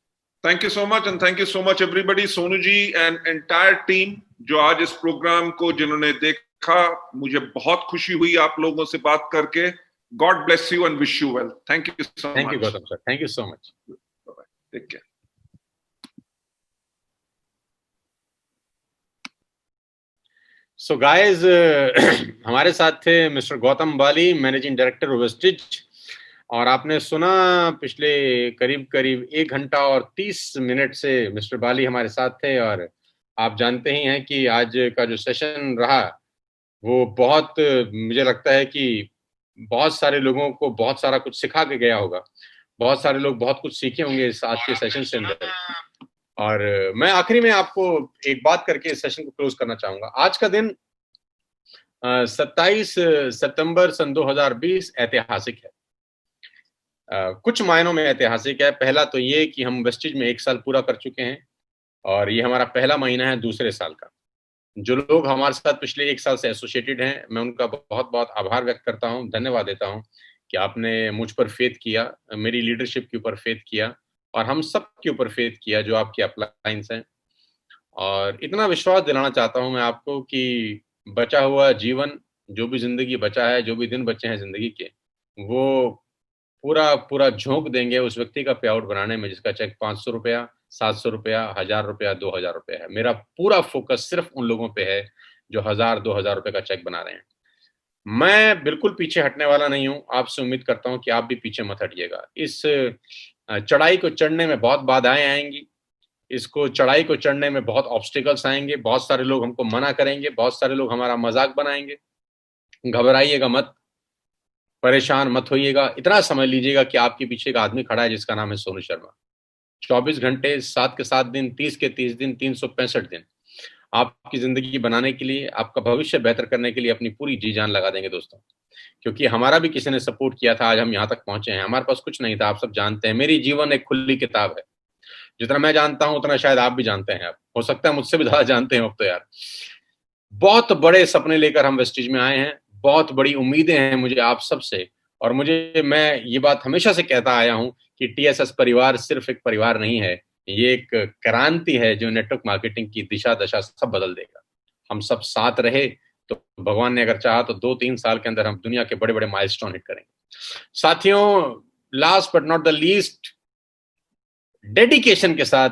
Thank you so much, and thank you so much everybody, Sonu ji and entire team जो आज इस प्रोग्राम को जिन्होंने देखा। मुझे बहुत खुशी हुई आप लोगों से बात करके। God bless you and wish you well. Thank you so much. Thank you Gautam sir, thank you so much. Take care. So guys, हमारे साथ थे mister Gautam Bali, managing director Vestige, और आपने सुना पिछले करीब करीब 1 घंटा और 30 मिनट से मिस्टर बाली हमारे साथ थे। और आप जानते ही हैं कि आज का जो सेशन रहा वो बहुत, मुझे लगता है कि बहुत सारे लोगों को बहुत सारा कुछ सिखा के गया होगा, बहुत सारे लोग बहुत कुछ सीखे होंगे इस आज के सेशन से अंदर। और मैं आखिरी में आपको एक बात करके इस सेशन को क्लोज करना चाहूंगा। आज का दिन 27 सितंबर सन 2020 ऐतिहासिक है। कुछ मायनों में ऐतिहासिक है। पहला तो ये कि हम वेस्टिज में 1 साल पूरा कर चुके हैं, और ये हमारा पहला महीना है दूसरे साल का। जो लोग हमारे साथ पिछले 1 साल से एसोसिएटेड हैं, मैं उनका बहुत बहुत आभार व्यक्त करता हूँ, धन्यवाद देता हूँ कि आपने मुझ पर फेथ किया, मेरी लीडरशिप के ऊपर फेथ किया, और हम सब के ऊपर फेथ किया जो आपके अपलाइंस हैं। और इतना विश्वास दिलाना चाहता हूँ मैं आपको कि बचा हुआ जीवन, जो भी जिंदगी बचा है, जो भी दिन बचे हैं जिंदगी के, वो पूरा पूरा झोंक देंगे उस व्यक्ति का पे आउट बनाने में जिसका चेक 500 रुपया, 700 रुपया, 1000 रुपया, 2000 रुपया है। मेरा पूरा फोकस सिर्फ उन लोगों पे है जो 1000-2000 रुपए का चेक बना रहे हैं। मैं बिल्कुल पीछे हटने वाला नहीं हूं। आपसे उम्मीद करता हूं कि आप भी पीछे मत हटिएगा। इस चढ़ाई को चढ़ने में बहुत बाधाएं आएंगी, इसको चढ़ाई को चढ़ने में बहुत ऑब्स्टिकल्स आएंगे, बहुत सारे लोग हमको मना करेंगे, बहुत सारे लोग हमारा मजाक बनाएंगे। घबराइएगा मत, परेशान मत होइएगा, इतना समझ लीजिएगा कि आपके पीछे एक आदमी खड़ा है जिसका नाम है सोनू शर्मा। 24 घंटे 7 के 7 दिन, 30 के 30 दिन, 365 दिन आपकी जिंदगी बनाने के लिए, आपका भविष्य बेहतर करने के लिए अपनी पूरी जी जान लगा देंगे दोस्तों। क्योंकि हमारा भी किसी ने सपोर्ट किया था, आज हम यहाँ तक पहुंचे हैं। हमारे पास कुछ नहीं था, आप सब जानते हैं। मेरी जीवन एक खुली किताब है, जितना मैं जानता हूं उतना शायद आप भी जानते हैं। आप हो सकता है मुझसे भी ज्यादा जानते हैं अब तो यार। बहुत बड़े सपने लेकर हम वेस्टिज में आए हैं, बहुत बड़ी उम्मीदें हैं मुझे आप सबसे। और मैं ये बात हमेशा से कहता आया हूं कि टीएसएस परिवार सिर्फ एक परिवार नहीं है, ये एक क्रांति है जो नेटवर्क मार्केटिंग की दिशा दशा सब बदल देगा। हम सब साथ रहे तो भगवान ने अगर चाहा तो 2-3 साल के अंदर हम दुनिया के बड़े बड़े माइलस्टोन हिट करेंगे। साथियों, last but not the least, dedication के साथ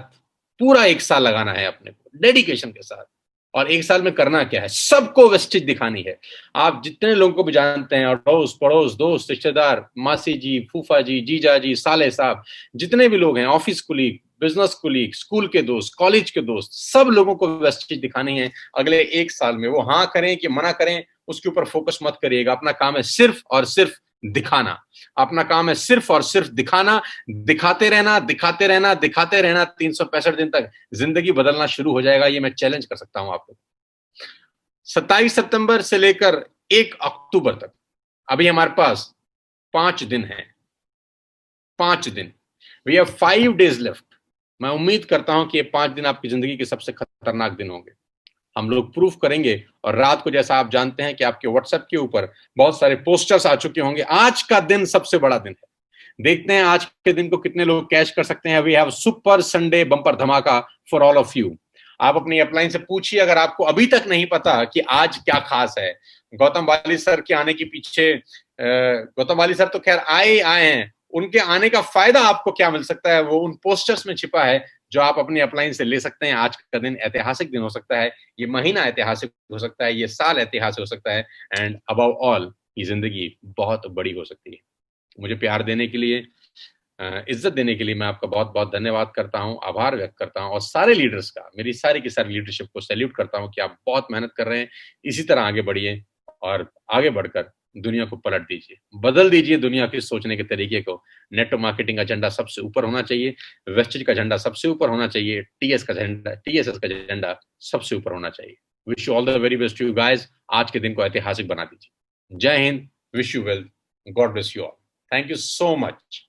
पूरा 1 साल लगाना है अपने को, डेडिकेशन के साथ। और 1 साल में करना क्या है, सबको वेस्टेज दिखानी है। आप जितने लोगों को भी जानते हैं, अड़ोस पड़ोस, दोस्त, रिश्तेदार, मासी जी, फूफा जी, जीजा जी, साले साहब, जितने भी लोग हैं, office colleague, business colleague, school के दोस्त, कॉलेज के दोस्त, सब लोगों को वेस्टेज दिखानी है अगले 1 साल में। वो हाँ करें कि मना करें, उसके ऊपर फोकस मत करिएगा। अपना काम है सिर्फ और सिर्फ दिखाना। अपना काम है सिर्फ और सिर्फ दिखाना, दिखाते रहना, दिखाते रहना, दिखाते रहना। 365 दिन तक जिंदगी बदलना शुरू हो जाएगा, ये मैं चैलेंज कर सकता हूं आपको। 27 सितंबर से लेकर 1 अक्टूबर तक अभी हमारे पास 5 दिन है, 5 दिन। We have 5 days left. मैं उम्मीद करता हूं कि ये 5 दिन आपकी जिंदगी के सबसे खतरनाक दिन होंगे। हम लोग प्रूफ करेंगे। और रात को जैसा आप जानते हैं कि आपके व्हाट्सएप के ऊपर बहुत सारे पोस्टर्स आ चुके होंगे, आज का दिन सबसे बड़ा दिन है। देखते हैं आज के दिन को कितने लोग कैश कर सकते हैं। We have super Sunday bumper धमाका फॉर ऑल ऑफ यू। आप अपनी अपलाइन से पूछिए, अगर आपको अभी तक नहीं पता कि आज क्या खास है। गौतम वाली सर के आने के पीछे, गौतम वाली सर तो खैर आए हैं, उनके आने का फायदा आपको क्या मिल सकता है वो उन पोस्टर्स में छिपा है, जो आप अपनी अपलाइन से ले सकते हैं। आज का दिन ऐतिहासिक दिन हो सकता है, ये महीना ऐतिहासिक हो सकता है, ये साल ऐतिहासिक हो सकता है, एंड अबव ऑल ये जिंदगी बहुत बड़ी हो सकती है। मुझे प्यार देने के लिए, इज्जत देने के लिए मैं आपका बहुत बहुत धन्यवाद करता हूं, आभार व्यक्त करता हूं। और सारे लीडर्स का, मेरी सारी की सारी लीडरशिप को सैल्यूट करता हूं कि आप बहुत मेहनत कर रहे हैं। इसी तरह आगे बढ़िए और आगे बढ़कर दुनिया को पलट दीजिए, बदल दीजिए दुनिया के सोचने के तरीके को। नेटवर्क मार्केटिंग का झंडा सबसे ऊपर होना चाहिए, वेस्टेज का झंडा सबसे ऊपर होना चाहिए, टीएसएस का झंडा सबसे ऊपर होना चाहिए। Wish you all the very best you guys. आज के दिन को ऐतिहासिक बना दीजिए। जय Hind, wish you well, God bless you all. Thank you so much.